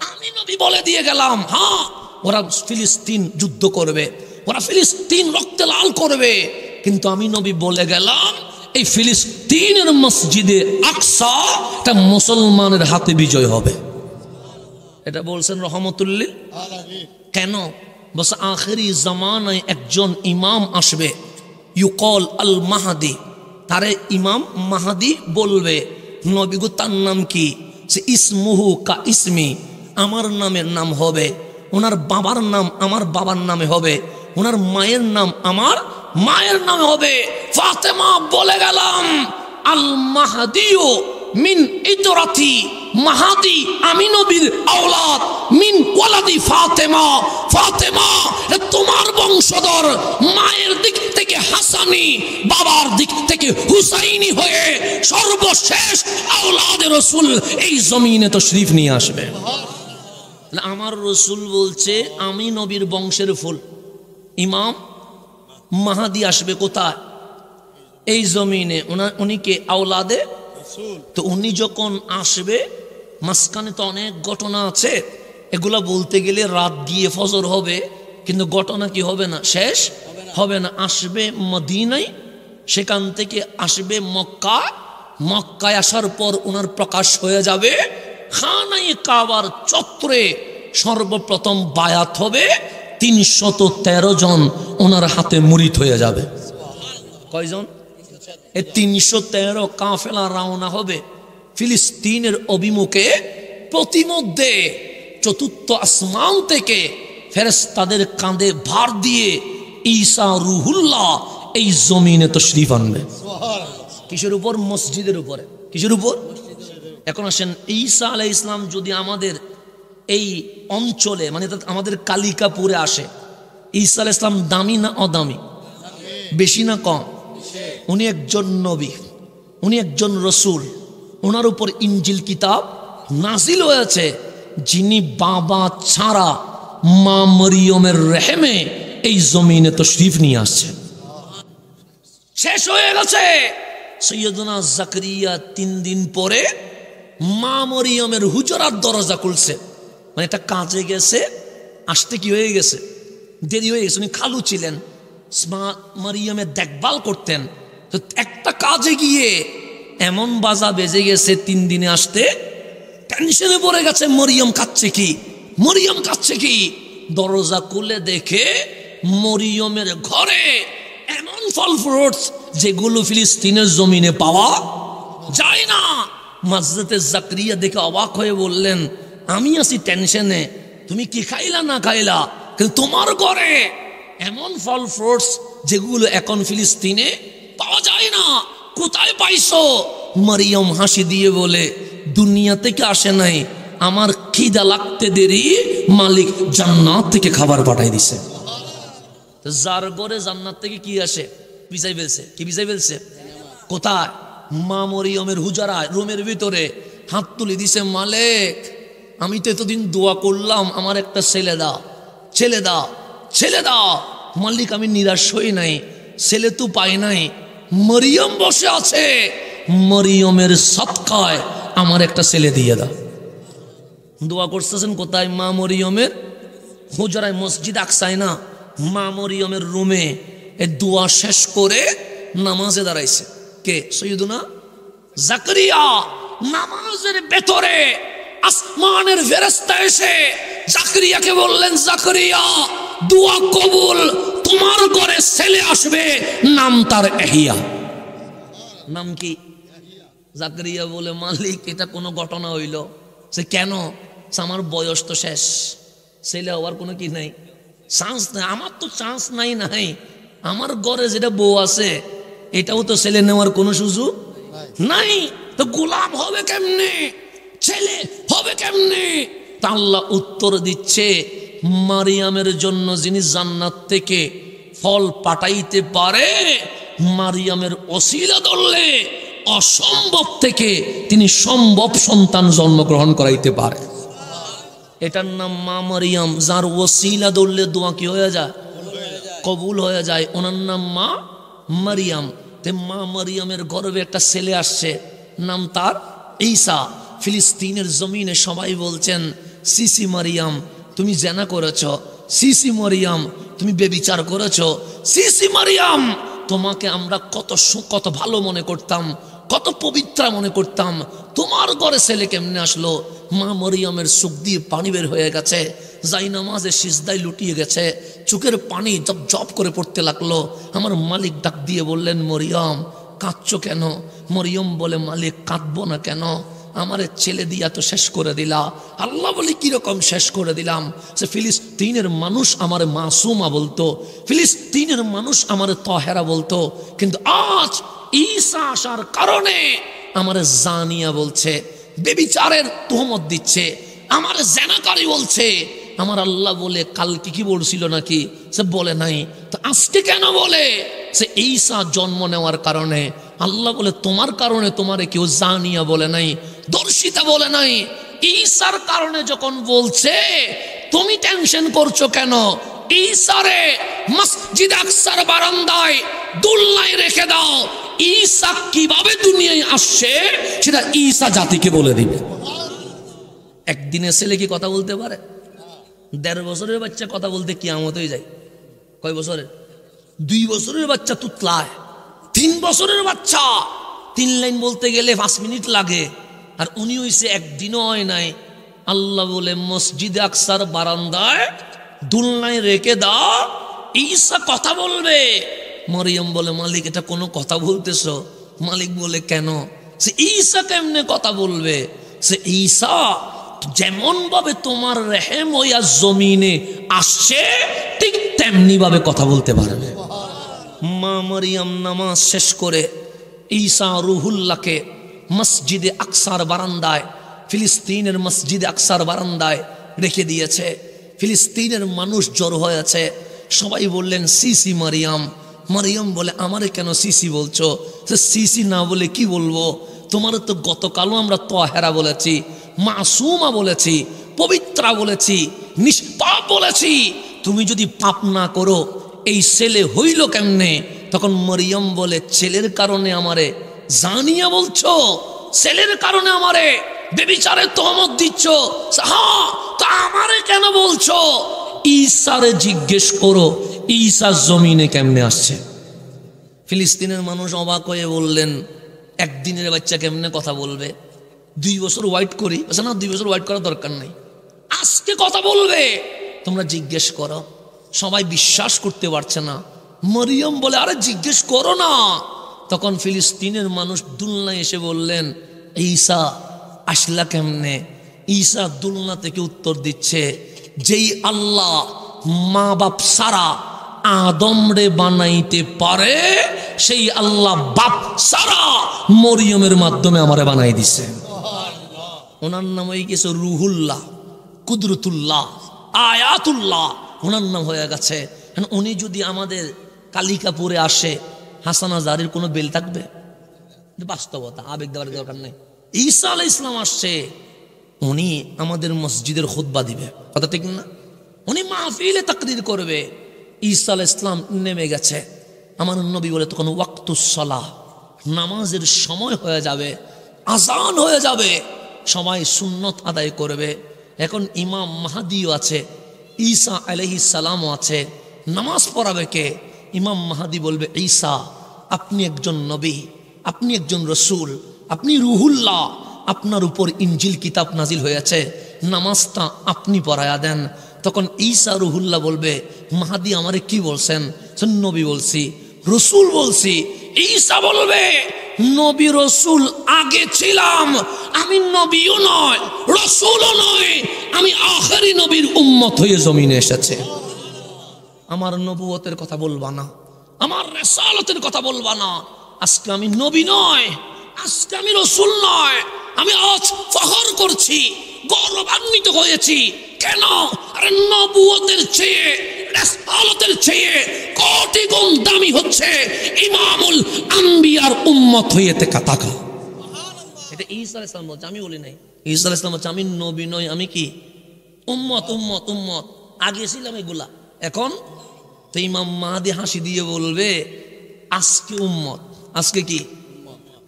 আমি নবী বলে দিয়ে গেলাম, হ্যাঁ ওরা ফিলিস্তিন যুদ্ধ করবে, ওরা ফিলিস্তিন রক্তে লাল করবে, কিন্তু আমি নবী বলে গেলাম এই ফিলিস্তিনের মসজিদে আকসা তা মুসলমানের হাতে বিজয় হবে। এটা বলছেন রহমতুল্লিল। কেন? বস আখেরি জামানায় একজন ইমাম আসবে, ইউকল আল মাহাদি, তারে ইমাম মাহাদি বলবে। নবী গো তার নাম কি? সে ইসমুহু কা ইসমি, আমার নামের নাম হবে, ওনার বাবার নাম আমার বাবার নামে হবে, ওনার মায়ের নাম আমার মায়ের নামে হবে। ফাতেমা বলে গেলাম আল মাহাদিও মিন ইতরাতি, মাহাদি আমি নবীর আওলাদ, মিন ওয়ালাদি ফাতেমা, ফাতেমা তোমার বংশধর, মায়ের দিক থেকে হাসানি, বাবার দিক থেকে হুসাইনি হয়ে সর্বশেষ আওলাদে রাসূল এই জমিনে তশরীফ নিয়ে আসবে। আমার রাসূল বলছে আমি নবীর বংশের ফুল, ইমাম মাহাদি আসবে কোথায়? এই জমিনে। উনিকে আওলাদে। তো উনি যখন আসবে, মাঝখানে তো অনেক ঘটনা আছে, এগুলা বলতে গেলে রাত গিয়ে ফজর হবে, কিন্তু ঘটনা কি হবে না, শেষ হবে না। আসবে মদিনায়, সেখান থেকে আসবে মক্কা, মক্কায় আসার পর ওনার প্রকাশ হয়ে যাবে খানায়ে কাবার চত্বরে। সর্বপ্রথম বায়াত হবে, 313 জন ওনার হাতে মুরিদ হয়ে যাবে। কয়জন? এই 313 কাফেলা রওনা হবে ফিলিস্তিনের অভিমুখে। প্রতিমধ্যে চতুর্থ আসমান থেকে ফেরেশতাদের কাঁধে ভার দিয়ে ঈসা রুহুল্লাহ এই জমিনে তশরীফ আনবে। কিসের উপর? মসজিদের উপরে। কিসের উপর? এখন আসেন, ঈসা আলাইহিস সালাম যদি আমাদের এই অঞ্চলে মানে আমাদের কালিকাপুরে আসে, ঈসা আলাইহিস সালাম দামি না অদামি, বেশি না কম? উনি একজন নবী, উনি একজন রসুল, ওনার উপর ইনজিল কিতাব নাজিল হয়েছে, যিনি বাবা ছাড়া মা মরিয়মের রেহেমে এই জমিনে তশরিফ নিয়ে আসছে। শেষ হয়ে গেছে। সৈয়দনা জাকরিয়া 3 দিন পরে মা মরিয়মের হুজরার দরজা খুলছে, মানে এটা কাজে গেছে, আসতে কি হয়ে গেছে, দেরি হয়ে গেছে। উনি খালু ছিলেন, মা মরিয়মের দেখভাল করতেন, তো একটা কাজে গিয়ে এমন বাজা বেজে গেছে 3 দিনে আসতে, টেনশনে পড়ে গেছে। মরিয়ম কাচ্ছে কি, মরিয়ম কাচ্ছে কি? দরজা খুলে দেখে মরিয়মের ঘরে এমন ফল ফ্রুটস যেগুলো ফিলিস্তিনের জমিনে পাওয়া যায় না। হযরতে জাকরিয়া দেখে অবাক হয়ে বললেন, আমি আছি টেনশনে, তুমি কি খাইলা না খাইলা, কিন্তু তোমার ঘরে এমন ফল ফ্রুটস যেগুলো এখন ফিলিস্তিনে পাওয়া যায় না, কোথায় পাইছো? মরিয়ম হাসি দিয়ে বলে, দুনিয়া থেকে আসে নাই, আমার খিদা লাগতে দেরি মালিক জান্নাত থেকে খাবার পাঠাই দিছে। যার ঘরে জান্নাত থেকে কি আসে, বিছাই ফেলছে, কি বিছাই ফেলছে? কোথায়? মা মরিয়মের হুজরায়, রুমের ভিতরে হাত তুলে দিছে, মালিক আমি তো এতদিন দোয়া করলাম আমার একটা ছেলে দাও, ছেলে দাও, ছেলে দাও। মালিক আমি নিরাশ হই নাই, ছেলে তো পাই নাই, মরিয়ম বসে আছে, মরিয়মের সদকায় আমার একটা ছেলে দিয়ে দাও। দোয়া করতেছেন কোথায়? মা মরিয়মের হুজরায়, মসজিদ আকসায় না, মা মরিয়মের রুমে। এ দোয়া শেষ করে নামাজে দাঁড়াইছে কে? সৈয়দনা জাকরিয়া। নামাজের ভেতরে আসমানের ফেরেশতা এসে জাকরিয়াকে বললেন, জাকরিয়া দোয়া কবুল, তোমার ঘরে ছেলে আসবে, নাম তার ইয়াহইয়া। নাম কি? জাকরিয়া বলে, মালিক এটা কোনো ঘটনা হইল? সে কেন? আমার বয়স তো শেষ, ছেলে হওয়ার কোনো কি নাই, চান্স নাই, আমার তো চান্স নাই, নাই আমার ঘরে যেটা বউ আছে এটাও তো ছেলে নেওয়ার কোনো সুযোগ নাই, তো গোলাম হবে কেমনে, ছেলে হবে কেমনে? তা আল্লাহ উত্তর দিচ্ছে, মারিয়ামের জন্য যিনি জান্নাত থেকে ফল পাঠাইতে পারে, মারিয়ামের ওসিলা ধরলে অসম্ভব থেকে তিনি সম্ভব সন্তান জন্মগ্রহণ করাইতে পারে। এটার নাম মা মারিয়াম, যার ওসিলা ধরলে দোয়া কি হয়ে যায়, কবুল হয়ে যায়, ওনার নাম মা মারিয়াম। তে মা মারিয়ামের গর্ভে একটা ছেলে আসছে, নাম তার ঈসা। ফিলিস্তিনের জমিনে সবাই বলছেন, সিসি মারিয়াম তুমি জেনা করেছ, সিসি মারিয়াম তুমি বেবিচার করেছ, সিসি মারিয়াম তোমাকে আমরা কত ভালো মনে করতাম, কত পবিত্রা মনে করতাম, তোমার ঘরে ছেলে কেমনে আসলো? মা মরিয়মের চোখ দিয়ে পানি বের হয়ে গেছে, যাই নামাজে সিজদায় লুটিয়ে গেছে, চোখের পানি জপ জপ করে পড়তে লাগলো। আমার মালিক ডাক দিয়ে বললেন, মরিয়ম কাঁদছো কেন? মরিয়ম বলে, মালিক কাঁদবো না কেন, আমারে ছেলে দিয়া তো শেষ করে দিলা। আল্লাহ বলি, কিরকম শেষ করে দিলাম? সে ফিলিস্তিনের মানুষ আমার মাসুমা বলতো, ফিলিস্তিনের মানুষ আমার তহেরা বলতো, কিন্তু আজ ঈসা আসার কারণে আমার জানিয়া বলছে, বেবিচারের তোহমত দিচ্ছে, আমার জেনাকারী বলছে। আমার আল্লাহ বলে, কালকে কি বলছিল নাকি? সে বলে নাই, তো আজকে কেন বলে? সে ঈসা জন্ম নেওয়ার কারণে। আল্লাহ বলে, তোমার কারণে তোমারে কেউ জানিয়া বলে নাই, দর্শিতা বলে নাই, ঈসার কারণে যখন বলছে তুমি টেনশন করছো কেন? ঈসারে মসজিদ আকসার বারান্দায় দুলনায় রেখে দাও, ঈসা কিভাবে দুনিয়ায় আসছে সেটা ঈসা জাতিকে বলে দিবে। একদিনে ছেলে কি কথা বলতে পারে? 1.5 বছরের বাচ্চা কথা বলতে কিয়ামত হয়ে যায়। কয় বছরের? 2 বছরের বাচ্চা তুতলায়, 3 বছরের বাচ্চা 3 লাইন বলতে গেলে 5 মিনিট লাগে, আর উনি হইছে একদিনও হয় নাই। আল্লাহ বলে, মসজিদ আকসার বারান্দায় দুলনায় রেখে দাও, ঈসা কথা বলবে। মরিয়ম বলে, মালিক এটা কোনো কথা বলতেছ? মালিক বলে, কেন? সে ঈসা কেমনে কথা বলবে? সে ঈসা যেমন ভাবে তোমার রেহেম হইয়া জমিনে আসছে ঠিক তেমনি ভাবে কথা বলতে পারবে। মা মরিয়ম নামাজ শেষ করে ঈসা রুহুল্লাহকে মসজিদে আকসার বারান্দায়, ফিলিস্তিনের মসজিদে আকসার বারান্দায় রেখে দিয়েছে। ফিলিস্তিনের মানুষ জড়ো হয়ে আছে, সবাই বললেন সিসি মারিয়াম। মারিয়াম বলে আমারে কেন সিসি বলছো? সিসি না বলে কি বলবো? তোমার তো গতকালও আমরা তাহেরা বলেছি, মাসুমা বলেছি, পবিত্রা বলেছি, নিষ্পাপ বলেছি। তুমি যদি পাপ না করো এই ছেলে হইল কেমনে? তখন মরিয়ম বলে ছেলের কারণে আমারে জানিয়া বলছো, ছেলের কারণে আমারে বেবিচারে তহমত দিচ্ছ? হ্যাঁ, তো আমারে কেন বলছো? ঈসারে জিজ্ঞেস করো ঈসা জমিনে কেমনে আসছে। ফিলিস্তিনের মানুষ অবাক হয়ে বললেন একদিনের বাচ্চা কেমনে কথা বলবে? 2 বছর ওয়াইট করি, না 2 বছর ওয়াইট করার দরকার নাই, আজকে কথা বলবে। তোমরা জিজ্ঞেস করো। সবাই বিশ্বাস করতে পারছে না। মরিয়ম বলে আরে জিজ্ঞেস করো না। তখন ফিলিস্তিনের মানুষ দুলনায় এসে বললেন ঈসা আসলা কেমনে? ঈসা দুলনা থেকে উত্তর দিচ্ছে, যেই আল্লাহ মা বাপ সারা আদমরে বানাইতে পারে সেই আল্লাহ বাপ সারা মরিয়মের মাধ্যমে আমারে বানাই দিছে। ওনার নাম হয়ে গেছে রুহুল্লাহ, কুদরতুল্লাহ, আয়াতুল্লাহ, ওনার নাম হয়ে গেছে। উনি যদি আমাদের কালিকাপুরে আসে, হাসানা জারির কোনো বেল থাকবে? বাস্তবতা, আবেগ দেওয়ার দরকার নেই। ঈসা আলাইহিস সালাম আসছে, উনি আমাদের মসজিদের খুতবা দিবে, কথা ঠিক না? উনি মাহফিলে তাকরীর করবে। ঈসা আলাইহিস সালাম নেমে গেছে। আমার নবী বলে তখন ওয়াক্তুস সালাহ, নামাজের সময় হয়ে যাবে, আজান হয়ে যাবে, সবাই সুন্নত আদায় করবে। এখন ইমাম মাহাদিও আছে, ঈসা আলাইহিস সালামও আছে, নামাজ পড়াবে কে? ইমাম মাহাদি বলবে ঈসা আপনি একজন নবী, আপনি একজন রসুল, আপনি রুহুল্লাহ, আপনার উপর ইনজিল কিতাব নাজিল হয়েছে, নামাজটা আপনি পড়ায়া দেন। তখন ঈসা রুহুল্লাহ বলবে মাহাদি আমারে কি বলছেন? নবী বলছি, রসুল বলছি। ঈসা বলবে নবী রসুল আগে ছিলাম, আমি নবীও নয় রসুলও নয়, আমি আখেরি নবীর উম্মত হয়ে জমিনে এসেছে। আমার নবুয়তের কথা বলবা না, আমার রিসালাতের কথা বলবা না। আজকে আমি নবী নয়, আজকে আমি রসুল নয়, আমি আজ ফখর করছি, গৌরবান্বিত হয়েছি। কেন? আরে নবুয়তের চেয়ে, রিসালাতের চেয়ে কোটি গুণ দামি হচ্ছে ইমামুল আম্বিয়ার উম্মত হয়ে থাকা। এটা ঈসা আলাইহিস সালাম বলছে, আমি বলি নাই। ঈসা আলাইহিস সালাম বলছে আমি নবী নই, আমি কি উম্মত, উম্মত, উম্মত। আগে ছিলাম এগুলা, এখন তো ইমাম মাহদি হাসি দিয়ে বলবে আজকে উম্মত, আজকে কি?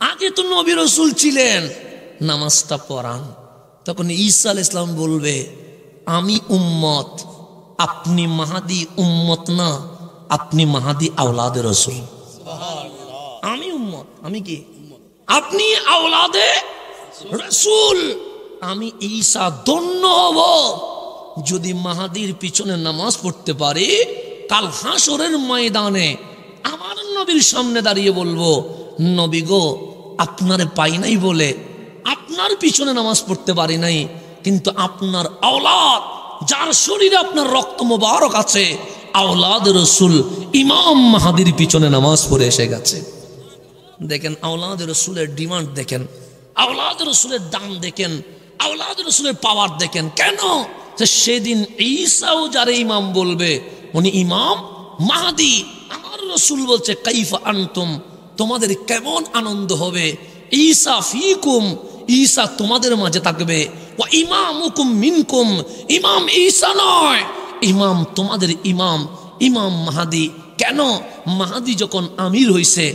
আগে তো নবী রসুল ছিলেন, নামাজটা পড়ান। তখন ঈসা আলাইহিস সালাম বলবে আমি উম্মত, আপনি মাহাদি উম্মত না, আপনি মাহাদি আওলাদে রসুল। আমি উম্মত, আমি কি? আপনি আওলাদে রসুল। আমি ঈসা ধন্য হব যদি মাহাদির পিছনে নামাজ পড়তে পারি। কাল হাসরের ময়দানে আমার নবীর সামনে দাঁড়িয়ে বলবো নবী গো আপনারে পাই নাই বলে আপনার পিছনে নামাজ পড়তে পারি নাই, কিন্তু আপনার আওলাদ যার শরীরে আপনার রক্ত মোবারক আছে, আওলাদ রসুল ইমাম মাহাদির পিছনে নামাজ পড়ে এসে গেছে। দেখেন আওলাদ রসুলের ডিমান্ড দেখেন, আওলাদ রসুলের দাম দেখেন, আওলাদ রসুলের পাওয়ার দেখেন। কেন? সেদিন ঈসাও যারে ইমাম বলবে উনি ইমাম মাহাদি। আমার রসুল বলছে কাইফা আনতুম, তোমাদের কেমন আনন্দ হবে। ঈসা ফিকুম, ঈসা তোমাদের মাঝে থাকবে। ওয়া ইমামুকুম মিনকুম, ইমাম ঈসা নয়, ইমাম তোমাদের ইমাম, ইমাম মাহাদি। কেন? মাহাদি যখন আমির হইছে,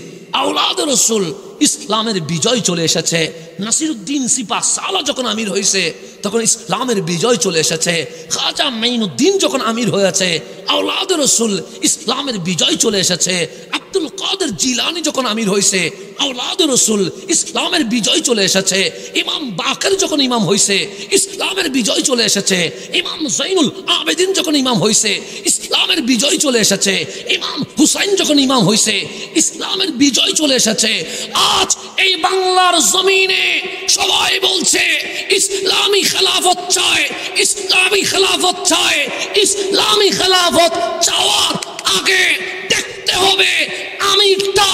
আওলাদ রসুল ইসলামের বিজয় চলে এসেছে। নাসিরউদ্দিন সিপাহ সালাহ যখন আমির হয়েছে তখন ইসলামের বিজয় চলে এসেছে। খাজা মাইনুদ্দিন যখন আমির হয়েছে, আওলাদ রসুল ইসলামের বিজয় চলে এসেছে। আব্দুল কাদের জিলানী যখন আমির হয়েছে, আওলাদ রসুল ইসলামের বিজয় চলে এসেছে। ইমাম বাকের যখন ইমাম হয়েছে, ইসলামের বিজয় চলে এসেছে। ইমাম জৈনুল আবেদিন যখন ইমাম হয়েছে, ইসলামের বিজয় চলে এসেছে। ইমাম হুসাইন যখন ইমাম হয়েছে, ইসলামের বিজয় চলে এসেছে। আজ এই বাংলার জমিনে সবাই বলছে ইসলামী খেলাফত চায়, ইসলামী খেলাফত চায়। ইসলামী খেলাফত চাওয়ার আগে দেখতে হবে আমিরটা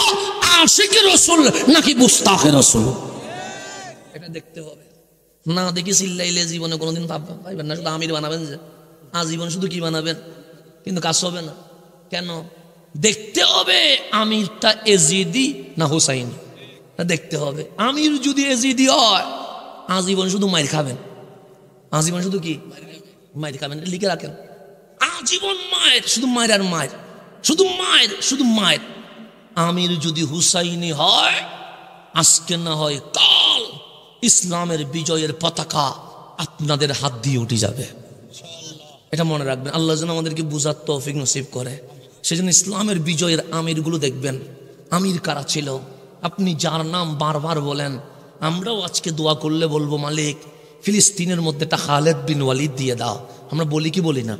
আশিকে রসুল নাকি মুস্তাকে রসুল, এটা দেখতে হবে। না দেখি চিল্লাইলে জীবনে কোনোদিন পাইবেন না, শুধু আমির বানাবেন যে আজীবন শুধু কি বানাবেন, কিন্তু কাজ হবে না। কেন? দেখতে হবে আমিরটা এজিদি না হুসাইনি, দেখতে হবে। আমির যদি এজিদি হয় আজীবন শুধু মাইর খাবেন, আজীবন শুধু কি মাইর খাবেন, লিখে রাখেন আজীবন মায়ের, শুধু মায়ের আর মায়ের, শুধু মায়ের, শুধু মায়ের। আমির যদি হুসাইনি হয় আজকে না হয় কাল ইসলামের বিজয়ের পতাকা আপনাদের হাত দিয়ে উঠে যাবে, এটা মনে রাখবেন। আল্লাহ যেন আমাদেরকে বুঝার তৌফিক নসিব করে। সেজন্য ইসলামের বিজয়ের আমিরগুলো দেখবেন, আমির কারা ছিল, আপনি যার নাম বারবার বলেন। আমরাও আজকে দোয়া করলে বলবো মালিক ফিলিস্তিনের মধ্যে একটা খালেদ বিন ওয়ালিদ দিয়ে দাও। আমরা বলি কি বলি না?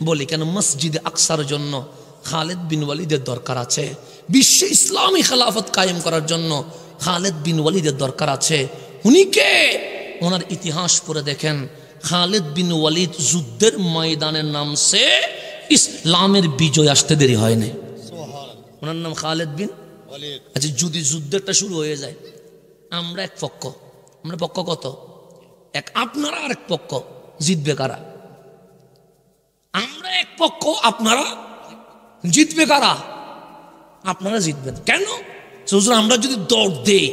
বলি। কেন? মসজিদে আকসার জন্য খালেদ বিন ওয়ালিদের দরকার আছে, বিশ্বে ইসলামী খেলাফত কায়েম করার জন্য খালেদ বিন ওয়ালিদের দরকার আছে। উনি কে? ওনার ইতিহাস পড়ে দেখেন। খালেদ বিন ওয়ালিদ যুদ্ধের ময়দানের নামছে, ইসলামের বিজয় আসতে দেরি হয়নি। ওনার নাম খালেদ বিন ওয়ালিদ। আচ্ছা, যদি যুদ্ধটা শুরু হয়ে যায়, আমরা এক পক্ষ, আমরা পক্ষ কত? এক। আপনারা আরেক পক্ষ, জিতবে কারা? আমরা এক পক্ষ, আপনারা জিতবে কারা? আপনারা জিতবেন। কেন? আমরা যদি দৌড় দেই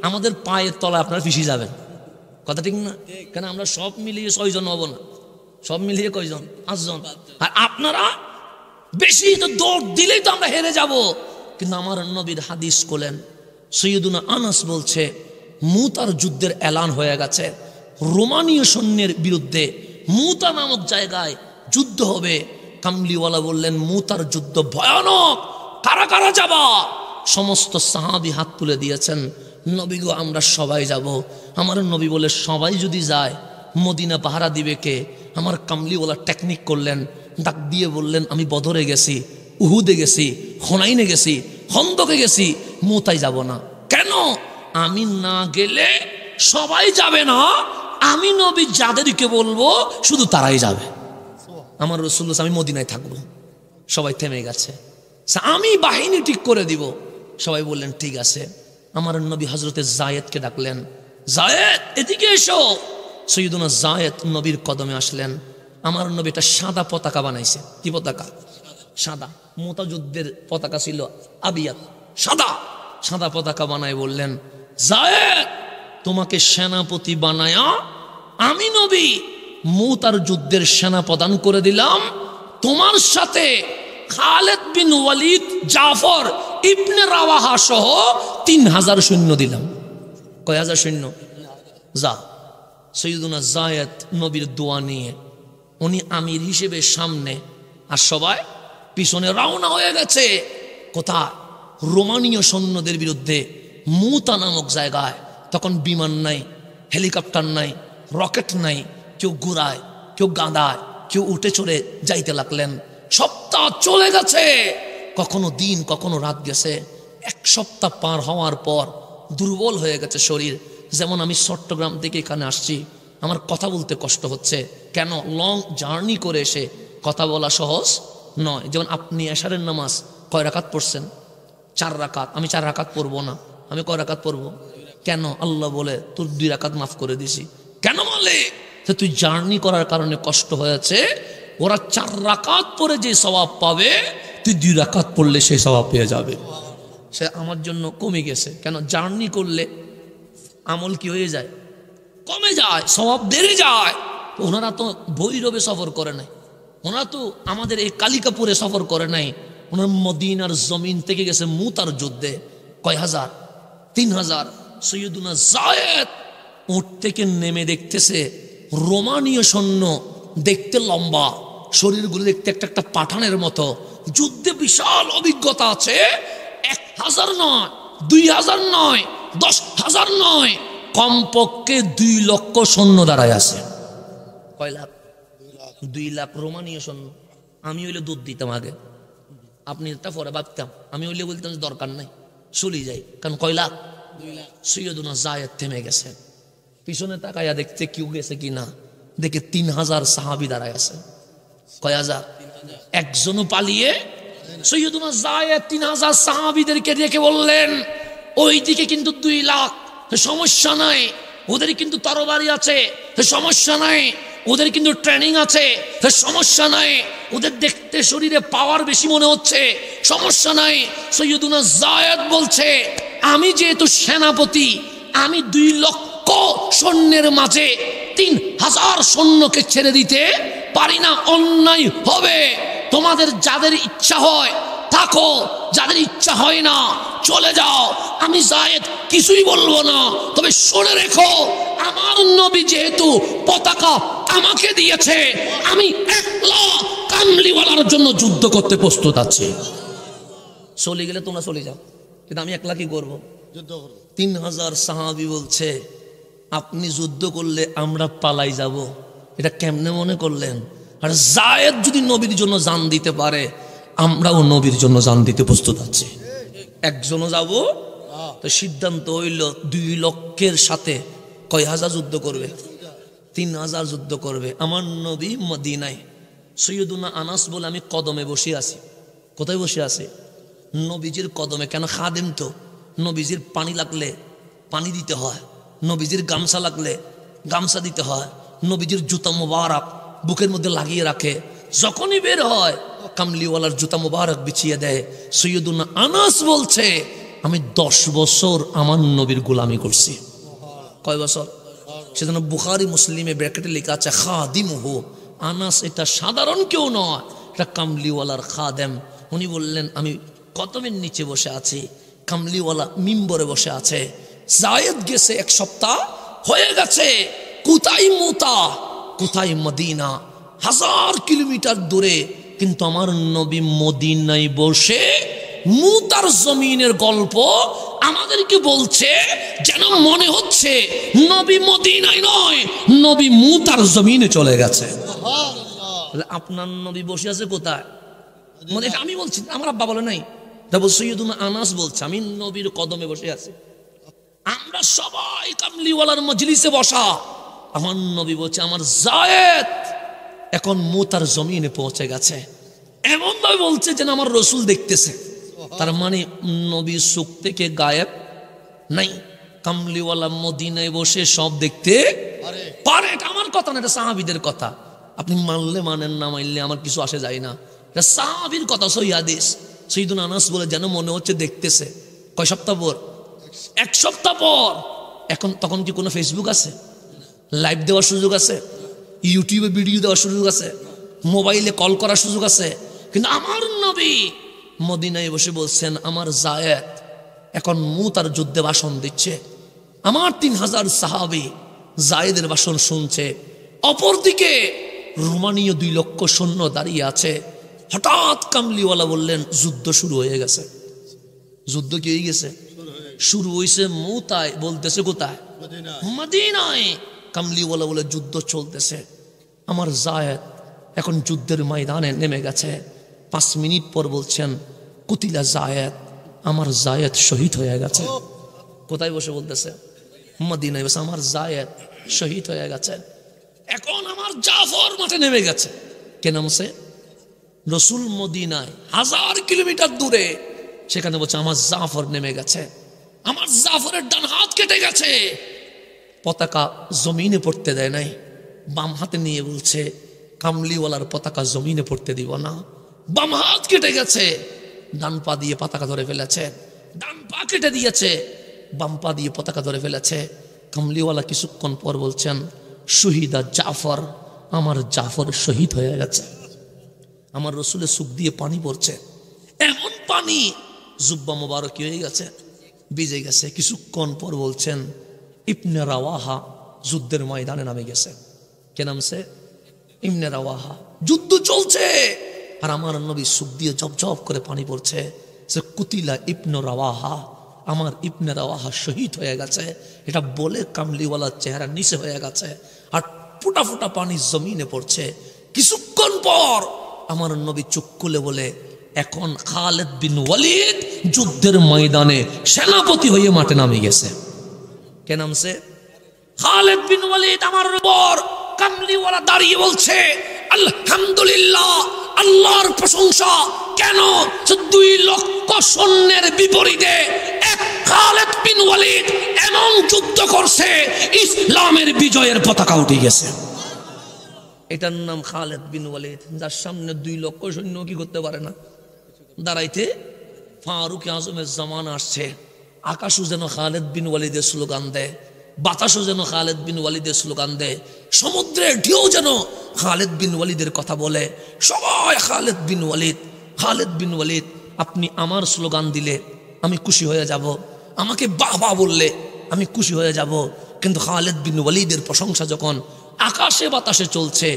আমাদের পায়ের তলায় আপনারা পিছিয়ে যাবেন, কথা ঠিক না? কেন? আমরা সব মিলিয়ে 6 জন হব না, সব মিলিয়ে কয়জন? 5 জন। আর আপনারা বেশি, তো দৌড় দিলেই তো আমরা হেরে যাব। কিন্তু আমার নবীর হাদিস করলেন, সৈয়দুনা আনাস বলছে মুতার যুদ্ধের এলান হয়ে গেছে, রোমানীয় সৈন্যের বিরুদ্ধে মুতা নামক জায়গায় যুদ্ধ হবে। কামলিওয়ালা বললেন মুতার যুদ্ধ ভয়ানক, কারা কারা যাবা? সমস্ত সাহাবী হাত তুলে দিয়েছেন, নবী গো আমরা সবাই যাব। আমার নবী বলে সবাই যদি যায় মদিনা পাহারা দিবে কে? আমার কামলিওয়ালা টেকনিক করলেন, ডাক দিয়ে বললেন আমি বদরে গেছি, উহুদে গেছি, হুনাইনে গেছি, খন্দকে গেছি, মুতাই যাব না। কেন? আমি না গেলে সবাই যাবে না, আমি নবী যাদেরকে বলবো শুধু তারাই যাবে। আমার রাসূলুল্লাহ আমি মদিনায় থাকবো। সবাই থেমে গেছে, আমি বাহিনী ঠিক করে দিব। সবাই বললেন ঠিক আছে। আমার নবী হযরতে যায়েদকে ডাকলেন, যায়েদ এদিকে এসো। সৈয়দুনা যায়েদ নবীর কদমে আসলেন। আমার নবী একটা সাদা পতাকা বানাইছে। কি পতাকা? সাদা। মুতা যুদ্ধের পতাকা ছিল আবিয়াত, সাদা। সাদা পতাকা বানায় বললেন, যায়েদ তোমাকে সেনাপতি বানায়া আমি নবী মুতার যুদ্ধের সেনা প্রদান করে দিলাম। তোমার সাথে খালেদ বিন ওয়ালিদ, জাফর ইবনে রাওয়াহা সহ 3000 সৈন্য দিলাম। কয় হাজার সৈন্য? যা। সৈয়দুনা যায়েদ নবীর দোয়া নিয়ে উনি আমির হিসেবে সামনে, আর সবাই পিছনে রওনা হয়ে গেছে। কোথায়? রোমানীয় সৈন্যদের বিরুদ্ধে মুতা নামক জায়গায়। তখন বিমান নাই, হেলিকপ্টার নাই, রকেট নাই, কেউ ঘুরায়, কেউ গাদায়, কেউ উঠে চড়ে যাইতে লাগলেন। সপ্তাহ চলে গেছে, কখনো দিন কখনো রাত গেছে। 1 সপ্তাহ পার হওয়ার পর দুর্বল হয়ে গেছে শরীর। যেমন আমি চট্টগ্রাম থেকে এখানে আসছি, আমার কথা বলতে কষ্ট হচ্ছে। কেন? লং জার্নি করে এসে কথা বলা সহজ নয়। যেমন আপনি এশারের নামাজ কয় রাকাত পড়ছেন? 4 রাকাত। আমি 4 রাকাত পড়বো না, আমি কয় রাকাত পড়বো? কেন? আল্লাহ বলে তোর 2 রাকাত মাফ করে দিছি। কেন বলে? তুই জার্নি করার কারণে কষ্ট হয়েছে। ওরা 4 রাকাত পড়ে যে সওয়াব পাবে, তুই 2 রাকাত পড়লে সেই সওয়াব পেয়ে যাবে। সে আমার জন্য কমে গেছে। কেন? জার্নি করলে আমল কি হয়ে যায়? কমে যায়, সওয়াব বেড়ে যায়। ওনারা তো ভৈরবে সফর করে নাই, ওনারা তো আমাদের এই কালিকাপুরে সফর করে নাই। ওনার মদিনার জমিন থেকে গেছে মুতার যুদ্ধে। কয় হাজার? 3000। সৈয়দুনা যায়েদ উট থেকে নেমে দেখতেছে রোমানীয় সৈন্য, দেখতে লম্বা, শরীরগুলো দেখতে একটা একটা পাঠানের মতো, যুদ্ধে বিশাল অভিজ্ঞতা আছে। 1000 নয়, 2000 নয়, 10,000 নয়, কমপক্ষে 2 লক্ষ সৈন্য দাঁড়ায় আছে। কয় লাখ? 2 লাখ রোমানীয় সৈন্য। আমি হইলে দুধ দিতাম আগে, আপনি এটা পরে ভাবতাম। আমি হইলে বলতাম দরকার নাই, চলে যাই। কারণ কয় লাখ? 2 লাখ। সৈয়দুনা যায়েদ থেমে গেছে, পিছনে তাকাইয়া দেখতে কেউ গেছে কিনা, দেখে 3000 সাহাবী দাঁড়ায় আছে। কয় হাজার? একজনও পালিয়ে। সৈয়দুনা যায়েদ 3000 সাহাবীদেরকে রেখে বললেন ওই দিকে কিন্তু 2 লাখ, সমস্যা নাই, ওদের কিন্তু তরবারি আছে, সমস্যা নাই। ওদের কিন্তু ট্রেনিং আছে, সমস্যা নাই। ওদের দেখতে শরীরে পাওয়ার বেশি মনে হচ্ছে, সমস্যা নাই। সৈয়দুনা যায়েদ বলছে, আমি যেহেতু সেনাপতি, আমি 2 লক্ষ সৈন্যের মাঝে 3000 সৈন্যকে ছেড়ে দিতে পারি না, অন্যায় হবে। তোমাদের যাদের ইচ্ছা হয় থাকো, যাদের ইচ্ছা হয় না চলে যাও। আমি যায়েদ কিছুই বলবো না। তবে শুনে রেখো, আমার নবী যেহেতু পতাকা আমাকে দিয়েছে, আমি একলা কামলিওয়ালার জন্য যুদ্ধ করতে প্রস্তুত আছি। চলে গেলে তোমরা চলে যাও, কিন্তু আমি একলা কি করবো? 3000 সাহাবী বলছে, আপনি যুদ্ধ করলে আমরা পালাই যাব। এটা কেমনে মনে করলেন? আর যায়েদ যদি নবীর জন্য জান দিতে পারে, আমরাও নবীর জন্য জান দিতে প্রস্তুত আছি। একজনও যাব তো সিদ্ধান্ত হইল 2 লক্ষের সাথে কয় হাজার যুদ্ধ করবে? 3000 যুদ্ধ করবে। আমার নবী মদিনায়, সৈয়দুনা আনাস বলে, আমি কদমে বসে আছি। কোথায় বসে আছি? নবীজির কদমে। কেন? খাদেম তো, নবীজির পানি লাগলে পানি দিতে হয়, নবীজির গামছা লাগলে গামছা দিতে হয়, নবীজির জুতা মুবারক বুকের মধ্যে লাগিয়ে রাখে। যখনই বের হয় কামলিওয়ালার জুতা মুবারক বিছিয়ে দেয়। সৈয়দুনা আনাস বলছে, আমি 10 বছর আমার নবীর গোলামি করছি। কয় বছর? সেজন্য বুখারী মুসলিমে ব্র্যাকেটে লেখা আছে খাদিমুহু। আনাস এটা সাধারণ কেউ নয়, এটা কামলিওয়ালার খাদেম। উনি বললেন, আমি কদমের নিচে বসে আছি, কামলিওয়ালা মিম্বরে বসে আছে। যায়েদ গেছে 1 সপ্তাহ হয়ে গেছে। কোথায় মুতা, কোথায় মদিনা, 1000 কিলোমিটার দূরে। কিন্তু আমার নবী মদিনায় বসে মুতার জমিনের গল্প আমাদেরকে বলছে, যেন মনে হচ্ছে নবী মদিনায় নয়, নবী মুতার জমিনে চলে গেছে। আপনার নবী বসে আছে কোথায়? আমি বলছি, আমার আব্বা বলে নাই, সৈয়দুনা আনাস বলছে, আমি নবীর কদমে বসে আছি। আমরা সবাই কামলিওয়ালার মজলিসে বসা। আমার নবী বলছে, আমার যায়েদ এখন মুতার জমিনে পৌঁছে গেছে। এমন ভাবে বলছে যেন আমার রসুল দেখতেছে। তার মানে নবী সুখ থেকে গায়েব নাই। কামলিওয়ালা মদিনায় বসে সব দেখতে পারে। এটা আমার কথা না, এটা সাহাবীদের কথা। আপনি মানলে মানেন, না মানলে আমার কিছু আসে যায় না। এটা সাহাবীর কথা, সহিহ হাদিস। সৈয়দুনা আনাস বলে, যেন মনে হচ্ছে দেখতেছে। কয় সপ্তাহ পর? 1 সপ্তাহ পর। এখন তখন কি কোনো ফেসবুক আছে? লাইভ দেওয়ার সুযোগ আছে? ইউটিউবে ভিডিও দেওয়ার সুযোগ আছে? মোবাইলে কল করার সুযোগ আছে? কিন্তু আমার নবী মদিনায় বসে বলছেন, আমার যায়েদ এখন মুতার যুদ্ধে ভাষণ দিচ্ছে। আমার 3000 সাহাবী যায়েদের ভাষণ শুনছে। অপরদিকে রোমানীয় 2 লক্ষ সৈন্য দাঁড়িয়ে আছে। হঠাৎ কামলিওয়ালা বললেন, যুদ্ধ শুরু হয়ে গেছে। যুদ্ধ কি হয়ে গেছে? শুরু হয়েছে মুতায়। বলতেছে কোথায়? মদিনায়। কামলিওয়ালা বলে, যুদ্ধ চলতেছে। আমার যায়েদ এখন যুদ্ধের ময়দানে নেমে গেছে। 5 মিনিট পর বলছেন, কুতিলা যায়েদ, আমার যায়েদ শহীদ হয়ে গেছে। কোথায় বসে বলতেছে? মদিনায় বসে, আমার যায়েদ শহীদ হয়ে গেছে। এখন আমার জাফর মাঠে নেমে গেছে। কে নামছে? রসুল মদিনায় 1000 কিলোমিটার দূরে, সেখানে বলছে আমার জাফর নেমে গেছে। আমার জাফরের ডান হাত কেটে গেছে। পতাকা জমিনে পড়তে দেয় নাই, বাম হাতে নিয়ে বলছে, কামলিওয়ালার পতাকা জমিনে পড়তে দিব না। বাম হাত কেটে গেছে, ডান পা দিয়ে পতাকা ধরে ফেলেছে। ডান পা কেটে দিয়েছে, বাম পা দিয়ে পতাকা ধরে ফেলেছে। কামলিওয়ালা কিছুক্ষণ পর বলছেন, শহীদা জাফর, আমার জাফর শহীদ হয়ে গেছে। আমার রসুলের সুখ দিয়ে পানি পড়ছে, এমন পানি জুব্বা মোবারক হয়ে গেছে, ভিজে গেছে। কিছুক্ষণ পর বলছেন, ইবনে রাওয়াহা যুদ্ধের ময়দানে নামে গেছে। কে নামছে? ইবনে রাওয়াহা। যুদ্ধ চলছে আর আমার নবী সুখ দিয়ে ঝপঝপ করে পানি পড়ছে। সে কুতিলা ইবনে রাওয়াহা, আমার ইবনে রাওয়াহা শহীদ হয়ে গেছে। এটা বলে কামলিওয়ালার চেহারা নিচে হয়ে গেছে আর ফোঁটা ফোঁটা পানি জমিনে পড়ছে। কিছুক্ষণ পর আমার নবী চোখ খুলে বলে, এখন খালিদ বিন ওয়ালিদ যুদ্ধের ময়দানে সেনাপতি হয়ে মাঠে নামে গেছে। কে নামছে? খালিদ বিন ওয়ালিদ। আমার উপর কামলিওয়ালা দাঁড়িয়ে বলছে, আলহামদুলিল্লাহ, আল্লাহর প্রশংসা। কেন? 2 লক্ষ সৈন্যের বিপরীতে খালিদ বিন ওয়ালিদ এমন যুদ্ধ করছে ইসলামের বিজয়ের পতাকা উঠে গেছে। এটার নাম খালিদ বিন ওয়ালিদ, যার সামনে 2 লক্ষ সৈন্য কি করতে পারে না দাঁড়াইতে। ফারুক আজমের জামানা আসছে, আকাশও যেন খালিদ বিন ওয়ালিদের স্লোগান দেয়, বাতাসও যেন খালিদ বিন ওয়ালিদের স্লোগান দেয়, সমুদ্রের ঢেউ যেন খালিদ বিন ওয়ালিদের কথা বলে। সবাই খালিদ বিন ওয়ালিদ, খালিদ বিন ওয়ালিদ। আপনি আমার স্লোগান দিলে আমি খুশি হয়ে যাব, আমাকে বাবা বললে আমি খুশি হয়ে যাব, কিন্তু খালিদ বিন ওয়ালিদের প্রশংসা যখন আকাশে বাতাসে চলছে,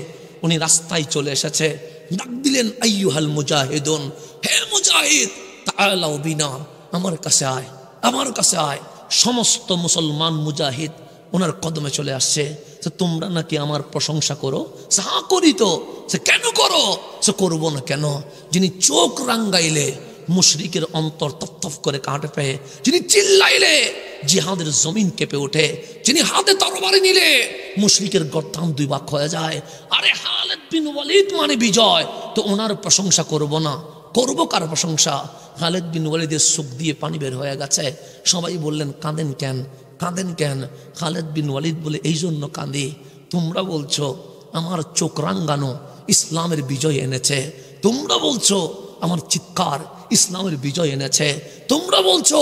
উনি রাস্তায় চলে এসেছে, ডাক দিলেন আইয়ুহাল মুজাহিদুন, হে মুজাহিদ তাআলাউ বিনা, আমার কাছে আয়, আমার কাছে আয়। সমস্ত মুসলমান মুজাহিদ ওনার কদমে চলে আসছে। যে তোমরা নাকি আমার প্রশংসা করো? হ্যাঁ করি তো। সে কেন করো? সে করবো না কেন? যিনি চোখ রাঙ্গাইলে মুশরিকের অন্তর তফতফ করে কাঁপে, যিনি চিল্লাইলে জিহাদের জমিন কেঁপে ওঠে, যিনি হাতে তরবারি নিলে মুশরিকের গর্দান 2 ভাগ হয়ে যায়। আরে খালিদ বিন ওয়ালিদ মানে বিজয়, তো ওনার প্রশংসা করব না? করবো কার প্রশংসা? খালিদ বিন ওয়ালিদের চোখ দিয়ে পানি বের হয়ে গেছে। সবাই বললেন কাঁদেন কেন, কাঁদেন কেন? খালিদ বিন ওয়ালিদ বলে এই জন্য কাঁদি, তোমরা বলছো আমার চোখ রাঙ্গানো ইসলামের বিজয় এনেছে, তোমরা বলছো আমার চিৎকার ইসলামের বিজয় এনেছে, তোমরা বলছো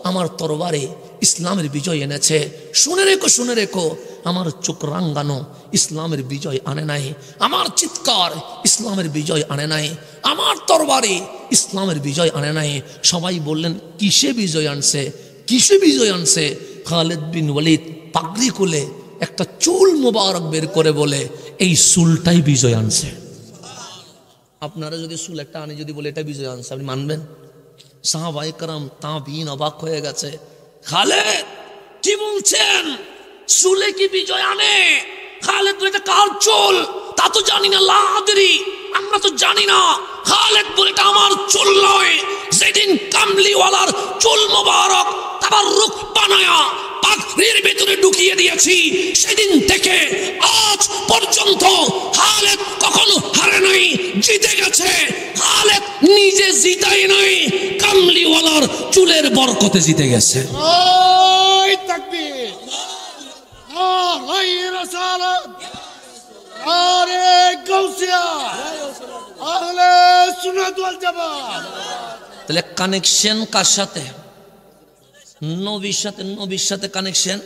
আমার তরবারে ইসলামের বিজয় এনেছে। শুনে রেখো, শুনে রেখো, আমার চোখ রাঙ্গানো ইসলামের বিজয় আনে নাই, আমার চিৎকার ইসলামের বিজয় আনে নাই, আমার তরবারে ইসলামের বিজয় আনে নাই। সবাই বললেন কিসে বিজয় আনছে, কিসে বিজয় আনছে? খালিদ বিন ওয়ালিদ পাগড়ি খুলে একটা চুল মোবারক বের করে বলে এই চুলটাই বিজয় আনছে। আপনারা যদি চুল একটা আনে যদি বলে এটা বিজয় আনছে, আপনি মানবেন? সাহাবায়ে কেরাম তাবিঈন অবাক হয়ে গেছে। খালিদ কি বলছেন? চুলে কি বিজয় আনে? খালিদ বলে এটা কার চুল? তা তো জানি না, লা আদরি, আমরা তো জানি না। খালিদ বলে এটা আমার চুল নয়, যেদিন কামলিওয়ালার চুল মোবারক তাবাররুক বানায়া পাগড়ির ভিতরে ঢুকিয়ে দিয়েছি, সেদিন থেকে আজ পর্যন্ত খালিদ কখনো হারে নাই, জিতে গেছে। খালিদ নিজে জিতাই নাই, কামলিওয়ালার চুলের বরকতে জিতে গেছে। আয় তাকবীর, আয় রাসালাত, আরে গাউসিয়া, আহলে সুন্নাত ওয়াল জামাত। তাহলে কানেকশন কার সাথে? নবীর সাথে। নবীর সাথে কানেকশন,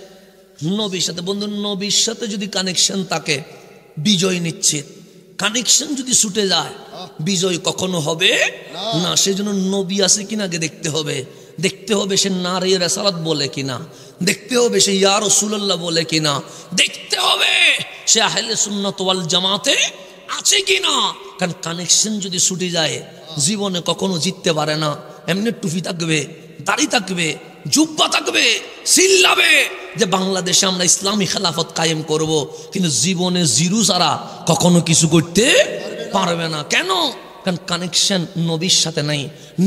নবীর সাথে। বন্ধু, নবীর সাথে যদি কানেকশন থাকে বিজয় নিশ্চিত। কানেকশন যদি ছুটে যায় বিজয় কখনো হবে না। সেজন্য নবী আছে কিনা আগে দেখতে হবে, দেখতে হবে সে নারী রাসালাত বলে কিনা, দেখতে হবে সে ইয়া রাসূলুল্লাহ বলে কিনা, দেখতে হবে সে আহলে সুন্নাত ওয়াল জামাতে আছে কিনা। কারণ কানেকশন যদি ছুটে যায় জীবনে কখনো জিততে পারে না। এমনি টুপি থাকবে, দাড়ি থাকবে, জুব্বা থাকবে, চিল্লাবে যে বাংলাদেশে আমরা ইসলামী খেলাফত কায়েম করব, কিন্তু জীবনে জিরু ছাড়া কখনো কিছু করতে পারবে না। কেন? কারণ কানেকশন নবীর সাথে নাই।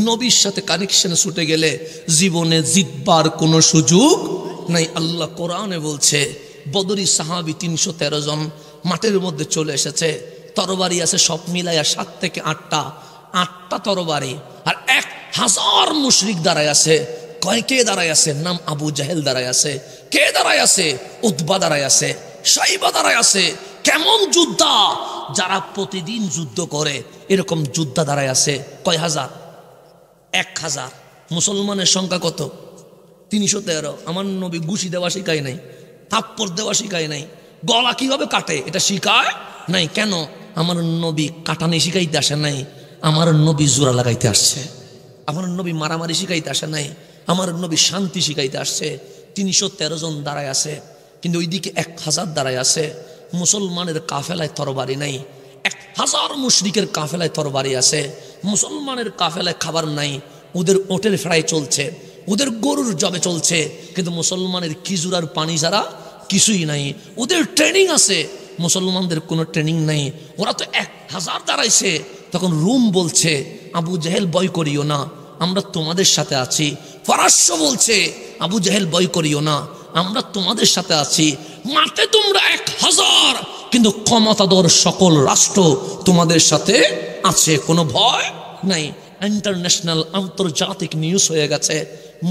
নবীর সাথে কানেকশন ছুটে গেলে জীবনে জিতবার কোনো সুযোগ নাই। আল্লাহ কোরআনে বলছে বদরি সাহাবী 313 জন মাঠের মধ্যে চলে এসেছে, তরবারি আছে সব মিলাইয়া 7 থেকে 8টা তরবারি, আর 1000 মুশরিক দাঁড়ায় আছে। কে দাঁড়ায় আছে? নাম আবু জাহেল দাঁড়ায় আছে। কে দাঁড়ায় আছে? উতবা দাঁড়ায় আছে, সাইবা দাঁড়ায় আছে। কেমন যোদ্ধা? যারা প্রতিদিন যুদ্ধ করে এরকম যোদ্ধা দাঁড়ায় আছে। কয় হাজার? 1000। মুসলমানের সংখ্যা কত? 313। আমার নবী ঘুষি দেওয়া শিখায় নাই, থাপ্পড় দেওয়া শিখায় নাই, গলা কিভাবে কাটে এটা শিখায় নাই। কেন? আমার নবী কাটানি শিখাইতে আসে নাই, আমার নবী জোড়া লাগাইতে আসছে। আমার নবী মারামারি শিখাইতে আসে নাই, আমার নবী শান্তি শিখাইতে আসছে। 313 জন দাঁড়ায় আছে, কিন্তু ওইদিকে 1000 দাঁড়ায় আছে। মুসলমানের কাফেলায় তরবারি নাই, 1000 মুশরিকের কাফেলায় তরবারি আছে। মুসলমানের কাফেলায় খাবার নাই, ওদের ওটের ফ্রাই চলছে, ওদের গরুর জবে চলছে, কিন্তু মুসলমানের খিজুর আর পানি ছাড়া কিছুই নাই। ওদের ট্রেনিং আছে, মুসলমানদের কোনো ট্রেনিং নাই। ওরা তো 1000 দাঁড়াইছে। তখন রুম বলছে আবু জাহেল ভয় করিও না, আমরা তোমাদের সাথে আছি। ফারাস্য বলছে আবু জাহেল ভয় করিও না, আমরা তোমাদের সাথে আছি। মাঠে তোমরা 1000, কিন্তু ক্ষমতাধর সকল রাষ্ট্র তোমাদের সাথে আছে, কোনো ভয় নাই। ইন্টারন্যাশনাল আন্তর্জাতিক নিউজ হয়ে গেছে।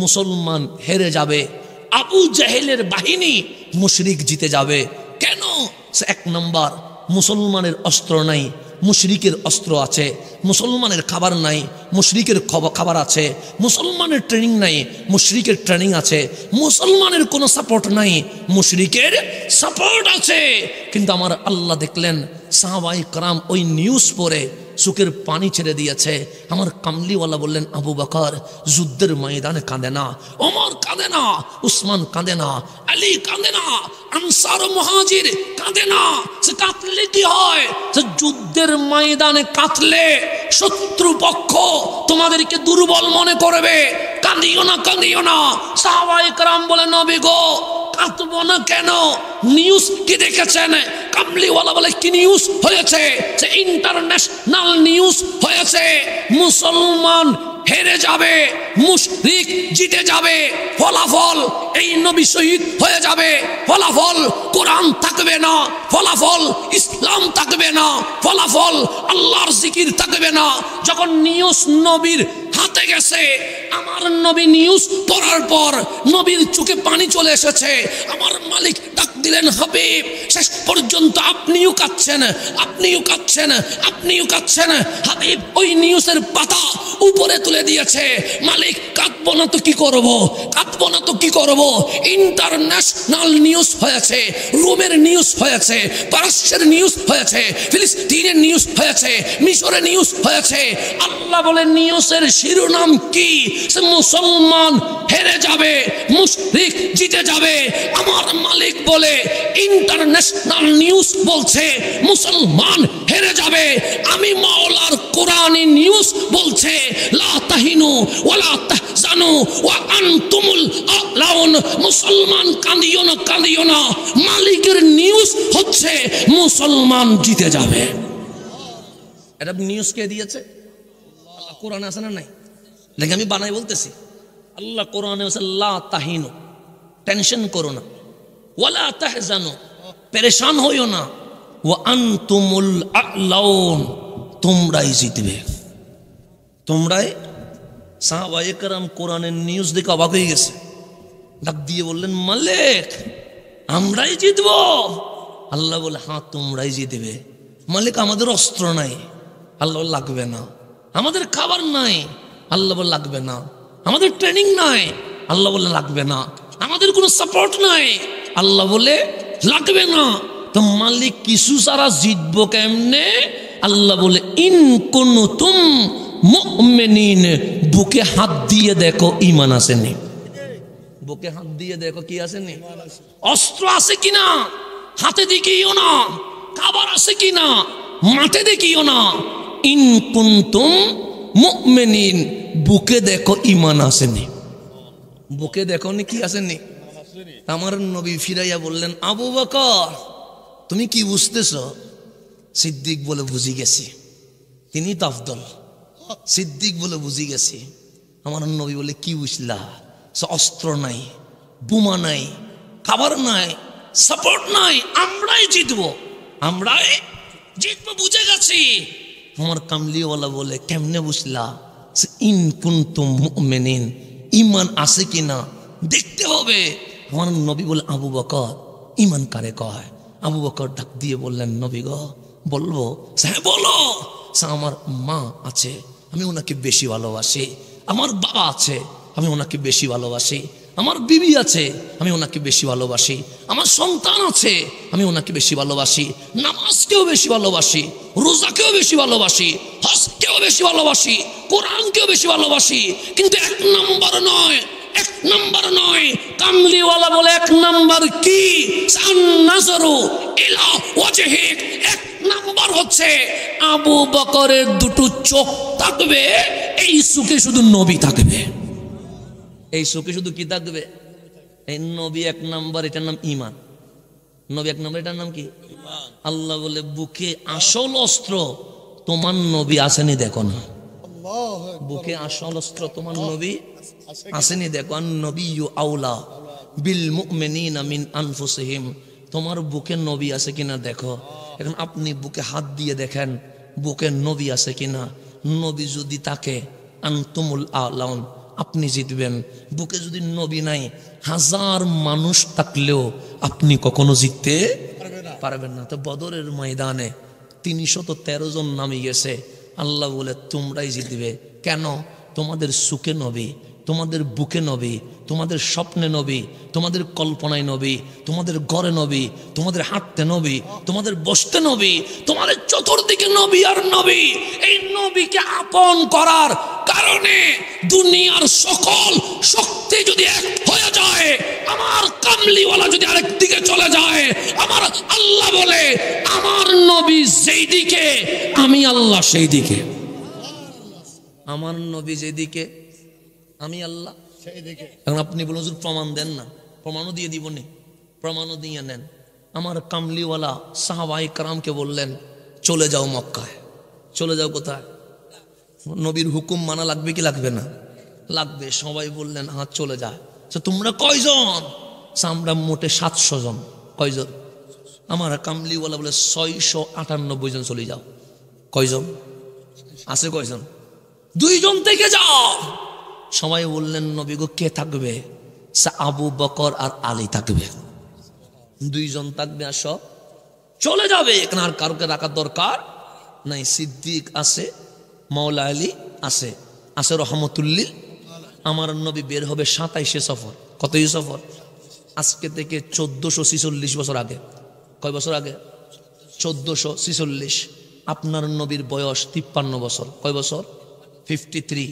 মুসলমান হেরে যাবে, আবু জাহেলের বাহিনী মুশরিক জিতে যাবে। কেন? এক নম্বর, মুসলমানের অস্ত্র নাই, মুশরিকের অস্ত্র আছে। মুসলমানের খাবার নাই, মুশরিকের খাবার আছে। মুসলমানের ট্রেনিং নাই, মুশরিকের ট্রেনিং আছে। মুসলমানের কোনো সাপোর্ট নাই, মুশরিকের সাপোর্ট আছে। কিন্তু আমার আল্লাহ দেখলেন সাহাবায়ে কেরাম ওই নিউজ পড়ে চোখের পানি ছেড়ে দিয়েছে। আমার কামলিওয়ালা বললেন, আবু বকর যুদ্ধের ময়দানে কাঁদে না, ওমর কাঁদে না, উসমান কাঁদে না, আলী কাঁদে না, আনসার মুহাজির কাঁদে না। সে কাঁদলে কি হয়? যে যুদ্ধের ময়দানে কাঁদলে শত্রুপক্ষ তোমাদেরকে দুর্বল মনে করবে। কাঁদিও না, কাঁদিও না। সাহাবায়ে কেরাম বলে, নবী গো কাঁদবো না কেন? নিউজ কি দেখেছেন? কামলিওয়ালা বলে, কি নিউজ হয়েছে? যে ইন্টারন্যাশনাল নিউজ হয়েছে, মুসলমান হেরে যাবে, মুশরিক জিতে যাবে। ফলাফল এই নবী শহীদ হয়ে যাবে, ফলাফল কোরআন থাকবে না, ফলাফল ইসলাম থাকবে না, ফলাফল আল্লাহর জিকির থাকবে না। যখন নিউজ নবীর হাতে গেছে, আমার নবী নিউজ পড়ার পর নবীর চোখে পানি চলে এসেছে। আমার মালিক ডাক দিলেন, হাবিব শেষ পর্যন্ত আপনিও কাঁদছেন, আপনিও কাঁদছেন, আপনিও কাঁদছেন। হাবিব ওই নিউজের পাতা উপরে তুলে দিয়েছে। মালিক কাঁদবো না তো কি করব, কাঁদবো না তো কি করব? ইন্টারন্যাশনাল নিউজ হয়েছে, রোমের নিউজ হয়েছে, পারস্যের নিউজ হয়েছে, ফিলিস্তিনের নিউজ হয়েছে, মিশরের নিউজ হয়েছে। আল্লাহ বলে, নিউজের শিরোনাম কি? সে মুসলমান হেরে যাবে, মুশরিক জিতে যাবে। আমার মালিক বলে, ইন্টারন্যাশনাল নিউজ বলছে মুসলমান হেরে যাবে। আমি মাওলার কোরআনী নিউজ বলছে, লা তাহিনু ওয়ালা তাহজানু ওয়া আনতুমুল আ'লাউন। মুসলমান কাঁদিও না, কাঁদিও না। মালিকের নিউজ হচ্ছে মুসলমান জিতে যাবে। এটা নিউজ কে দিয়েছে? আল্লাহ কোরআনে আছে না নাই? দেখে আমি বানাই বলতেছি। আল্লাহ কোরআনে আছে, লা তাহিনু, টেনশন করো না, ওয়ালা তাহজানু, পেরেশান হইও না, ওয়া আনতুমুল আ'লাউন, তোমরাই জিতবে, তোমরাই। সাহাবায়ে কেরাম কোরআনের নিউজ দেখে অবাক হয়ে গেছে, ডাক দিয়ে বললেন, মালিক আমরাই জিতবো? আল্লাহ বলে, হ্যাঁ তোমরাই জিতবে। মালিক আমাদের অস্ত্র নাই। আল্লাহ লাগবে না। আমাদের খাবার নাই। আল্লাহ বলে লাগবে না। আমাদের ট্রেনিং নাই। আল্লাহ বলে লাগবে না। আমাদের কোনো সাপোর্ট নাই। আল্লাহ বলে লাগবে না। তো মালিক কিছু সারা জিতবো কেমনে? আল্লাহ বলে, ইন কুনতুম মুমিনিন, বুকে হাত দিয়ে দেখো ঈমান আসেনি। বুকে হাত দিয়ে দেখো কি আসেনি? অস্ত্র আছে কিনা হাতে দেখিও না, খাবার আছে কিনা মাঠে দেখিও না। ইন কুনতুম মুমিনিন, বুকে দেখো ঈমান আসেনি। বুকে দেখো নি কি আসেনি? আমার নবী ফিরাইয়া বললেন, আবু বকর তুমি কি বুঝতেছ? সিদ্দিক বলে, বুঝি গেছি, তিনি তো আফদল। সিদ্দিক বলে, বুঝি গেছি। আমার নবী বলে, কি বুঝলা? অস্ত্র নাই, বোমা নাই, খাবার নাই, সাপোর্ট নাই, আমরাই জিতবো, আমরাই জিতবো, বুঝে গেছি। আমার কামলিওয়ালা বলে, কেমনে বুঝলা? ইন কুনতুম মুমিনিন, ঈমান আছে কিনা দেখতে হবে। আমার নবী বলে, আবু বকর ঈমান কারে কয়? আবু বকর ডাক দিয়ে বললেন, নবী গো বলবো? হ্যাঁ বলো। আমার মা আছে, আমি ওনাকে বেশি ভালোবাসি। আমার বাবা আছে, আমি ওনাকে বেশি ভালোবাসি। আমার বিবি আছে, আমি ওনাকে বেশি ভালোবাসি। আমার সন্তান আছে, আমি ওনাকে বেশি ভালোবাসি। নামাজকেও বেশি ভালোবাসি, রোজাকেও বেশি ভালোবাসি, হজকেও বেশি ভালোবাসি, কোরআনকেও বেশি ভালোবাসি। কিন্তু এক নম্বর নয়, এক নম্বর নয়। কামলিওয়ালা বলে, এক নম্বর কি? নাজরু ইলা ওয়াজহিক, এক নাম্বার হচ্ছে আবু বকরের দুটো চোখ থাকবে, এই চোখে শুধু নবী থাকবে। এই চোখে শুধু কি থাকবে? এই নবী এক নাম্বার, এটার নাম ঈমান। নবী এক নাম্বার, এটার নাম কি? আল্লাহ বলে, বুকে আসল অস্ত্র তোমার নবী আসেনি দেখো না। বুকে আসল অস্ত্র তোমার নবী আসেনি দেখো। আন নবিয়্যু আওলা বিল মুমিনিনা মিন আনফুসিহিম, তোমার বুকে নবী আছে কিনা দেখো। এখন আপনি বুকে হাত দিয়ে দেখেন বুকে নবী আছে কিনা। নবী যদি তাকে আনতুমুল আলাউন, আপনি জিতবেন। বুকে যদি নবী নাই, হাজার মানুষ থাকলেও আপনি কখনো জিততে পারবেন না। তো বদরের ময়দানে 313 জন নামে গেছে, আল্লাহ বলে তোমরাই জিতবে। কেন? তোমাদের সুখে নবী, তোমাদের বুকে নবী, তোমাদের স্বপ্নে নবী, তোমাদের কল্পনায় নবী, তোমাদের ঘরে নবী, তোমাদের হাঁটতে নবী, তোমাদের বসতে নবী, তোমাদের চতুর্দিকে নবী আর নবী। এই নবীকে আপন করার কারণে দুনিয়ার সকল শক্তি যদি এক হয়ে যায়, আমার কামলিওয়ালা যদি আরেক দিকে চলে যায়, আমার আল্লাহ বলে আমার নবী যেই দিকে আমি আল্লাহ সেই দিকে। আমার নবী যেদিকে আমি আল্লাহ সেই দিকে। এখন আপনি বলুন হুজুর প্রমাণ দেন না, প্রমাণও দিয়ে দিব নি, প্রমাণও দিয়ে নেন। আমার কামলিওয়ালা সাহাবায়ে কেরামকে বললেন চলে যাও মক্কায়। চলে যাও কোথায়? নবীর হুকুম মানা লাগবে কি লাগবে না? লাগবে। সবাই বললেন হ্যাঁ চলে যায়। তোমরা কয়জন? আমরা মোটে 700 জন। কয়জন? আমার কামলিওয়ালা বলে 698 জন চলে যাও। কয়জন আছে? কয়জন? 2 জন থেকে যাও। সবাই বললেন নবী গো কে থাকবে? আবু বকর আর আলী থাকবে। 2 জন থাকবে আর সব চলে যাবে। এখানে আর কারোকে রাখার দরকার নাই। সিদ্দিক আছে, মাওলা আলী আছে, আছে রহমতুল্লিল। আমার নবী বের হবে 27 সফর। কতই সফর? আজকে থেকে 1446 বছর আগে। কয় বছর আগে? 1446। আপনার নবীর বয়স 53 বছর। কয় বছর? 53।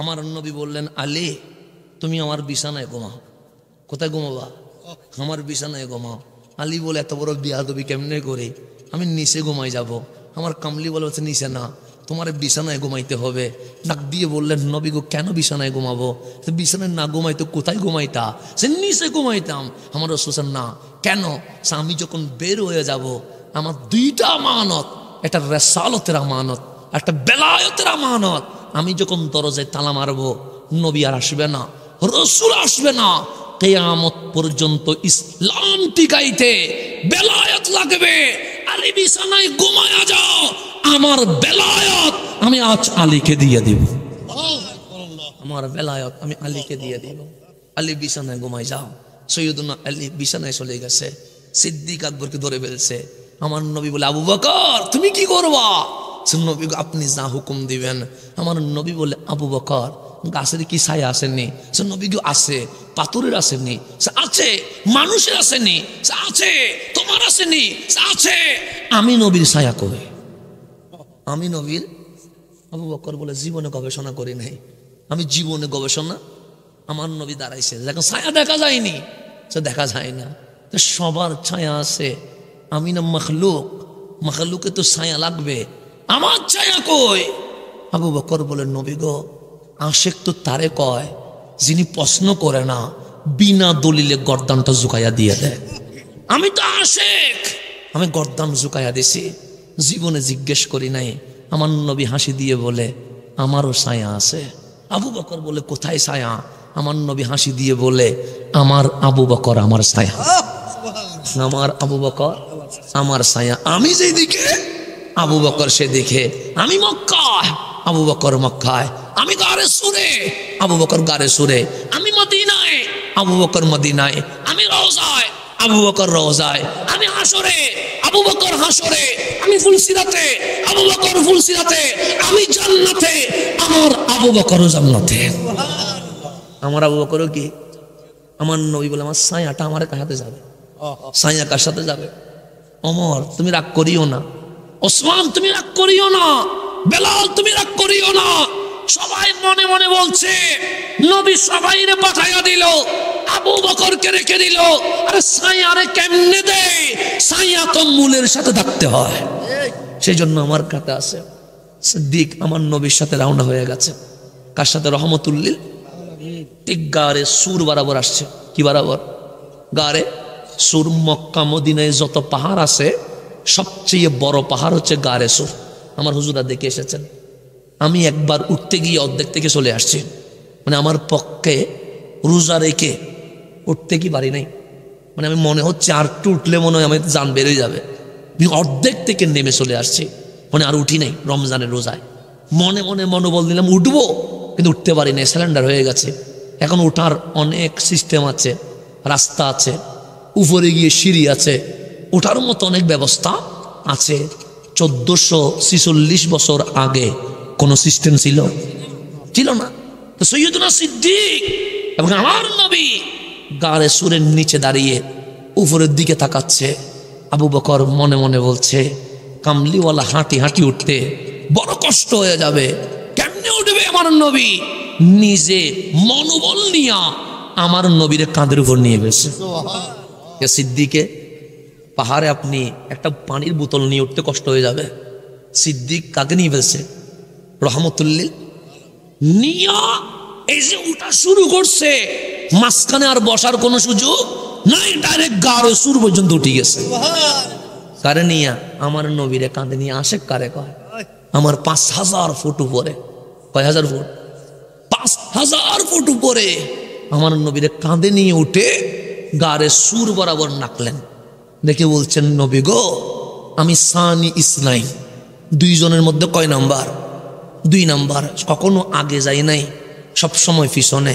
আমার নবী বললেন আলী তুমি আমার বিছানায় ঘুমাও। কোথায় ঘুমাবা? আমার বিছানায় ঘুমাও। আলী বলে এত বড় বিয়াদবি কেমনে করে? আমি নিচে ঘুমাই যাব। আমার কামলি বলে হচ্ছে নিচে না, তোমার বিছানায় ঘুমাইতে হবে। নাক দিয়ে বললেন নবী গো কেন বিছানায় ঘুমাবো? বিছানায় না ঘুমাইতো কোথায় ঘুমাইতা? সে নিচে ঘুমাইতাম। আমার রাসূল না কেন? আমি যখন বের হয়ে যাব আমার 2টা আমানত, একটা রিসালাতের আমানত, একটা বেলায়েতের আমানত। আমি যখন দরজায় তালা মারবো নবী আর আসবে না, রাসূল আসবে না। কিয়ামত পর্যন্ত ইসলাম টিকাইতে বেলায়েত লাগবে। আলী বিছানায় ঘুমায়া যাও, আমার বেলায়েত আমি আজ আলীকে দিয়ে দিব। আমার বেলায়েত আমি আলীকে দিয়ে দিব। আলী বিছানায় ঘুমাই যাও। সৈয়দনা আলী বিছানায় চলে গেছে। সিদ্দিক আকবরকে ধরে ফেলছে। আমার নবী বলে আবু বকর তুমি কি করবা? নবী আপনি যা হুকুম দিবেন। আমার নবী বলে আবু বকর গাছের কি ছায়া আসেনি? সে নবী আছে। পাথরের আসেনি? আছে। মানুষের আসেনি? আছে। তোমার আসেনি? আছে। আমি নবীর ছায়া কই? আমি নবীর। আবু বকর বলে জীবনে গবেষণা করি নাই। আমি জীবনে গবেষণা। আমার নবী দাঁড়াইছে, দেখো ছায়া দেখা যায়নি, সে দেখা যায় না। সবার ছায়া আছে, আমি না মখলুক। মখলুকে তো ছায়া লাগবে, আমার ছায়া কই? আবু বকর বলে নবী গো আশেক তো তারে কয় যিনি প্রশ্ন করে না, বিনা দলিলে গর্দানটা ঝুঁকাইয়া দিয়ে দেয়। আমি তো আশেক, আমি গর্দান ঝুঁকাইয়া দিছি, জীবনে জিজ্ঞেস করি নাই। আমার নবী হাসি দিয়ে বলে আমারও ছায়া আছে। আবু বকর বলে কোথায় ছায়া? আমার নবী হাসি দিয়ে বলে আমার আবু বকর আমার ছায়া। আমার আবু বকর আমার ছায়া। আমি যেদিকে আবু বকর সেদিকে। আমি মক্কায়, আবু বকর মক্কায়। আমি গারে সুরে, আবু বকর গারে সুরে। আমি মদিনায়, আবু বকর মদিনায়। আমি রওজায়, আবু বকর রওজায়। আমি হাসরে, আবু বকর হাসরে। আমি ফুলসিরাতে, আবু বকর ফুলসিরাতে। আমি জান্নাতে, আমার আবু বকর জান্নাতে। আমার আবু বকরও কি? আমার নবী বলে আমার ছায়াটা আমার কাছে যাবে। ছায়া কার সাথে যাবে? ওমর তুমি রাগ করিও না, ওসমান তুমি রাগ করিও না, বেলাল তুমি রাগ করিও না। সবাই মনে মনে বলছে নবী সবাইরে পাঠাইয়া দিল, আবু বকরকে রেখে দিল। আরে ছায়ারে কেমনে দেয়? ছায়া তো মূলের সাথে থাকতে হয়। সেই জন্য আমার কাছে আছে সিদ্দিক আমার নবীর সাথে রওনা হয়ে গেছে। কার সাথে? রহমতুল্লিল। ঠিক গারে সুর বরাবর আসছে। কি বরাবর? গারে সুর। মক্কা মদিনায় যত পাহাড় আছে সবচেয়ে বড় পাহাড় হচ্ছে গারে সুর। আমার হুজুরা দেখে এসেছেন। আমি একবার উঠতে গিয়ে অর্ধেক থেকে চলে আসছি। মানে আমার পক্ষে রোজা রেখে উঠতে কি পারি নাই। মানে আমি মনে হচ্ছে আর একটু উঠলে মনে হয় আমার জান বেরোয় যাবে। আমি অর্ধেক থেকে নেমে চলে আসছি, মানে আর উঠি নাই। রমজানের রোজায় মনে মনে মনোবল নিলাম উঠবো, কিন্তু উঠতে পারি না, সিলিন্ডার হয়ে গেছে। এখন ওঠার অনেক সিস্টেম আছে, রাস্তা আছে, উপরে গিয়ে সিঁড়ি আছে, ওঠার মতো অনেক ব্যবস্থা আছে। 1446 বছর আগে কোনো সিস্টেম ছিল না। তো সৈয়দনা সিদ্দিক এবং আমার নবী গাড়ে সুরের নিচে দাঁড়িয়ে উপরের দিকে তাকাচ্ছে। আবু বকর মনে মনে বলছে, কামলিওয়ালা হাঁটি হাঁটি উঠতে বড় কষ্ট হয়ে যাবে, কেমনে উঠবে আমার নবী? নিজে মনোবল নিয়া আমার নবীর কাঁধের উপর নিয়ে গেছে। সিদ্দিকে পাহাড়ে আপনি একটা পানির বোতল নিয়ে উঠতে কষ্ট হয়ে যাবে, সিদ্দিক কাকে নিয়ে ফেলছে? রহমতুল্লিল নিয়া এই যে উঠা শুরু করছে, মাঝখানে আর বসার কোনো সুযোগ নাই, ডাইরেক্ট গাড়ে সুর পর্যন্ত উঠে গেছে। কারে নিয়া? আমার নবীরে কাঁধে নিয়ে আসে। কারে কয়? আমার 5000 ফুট উপরে। কয় হাজার ফুট? 5000 ফুট উপরে আমার নবীরে কাঁধে নিয়ে উঠে গাড়ে সুর বরাবর নাকলেন। দেখে বলছেন, নবী গো, আমি সানি ইসনাইন, দুইজনের মধ্যে কয় নাম্বার? 2 নাম্বার। কখনো আগে যাই নাই, সবসময় পিছনে।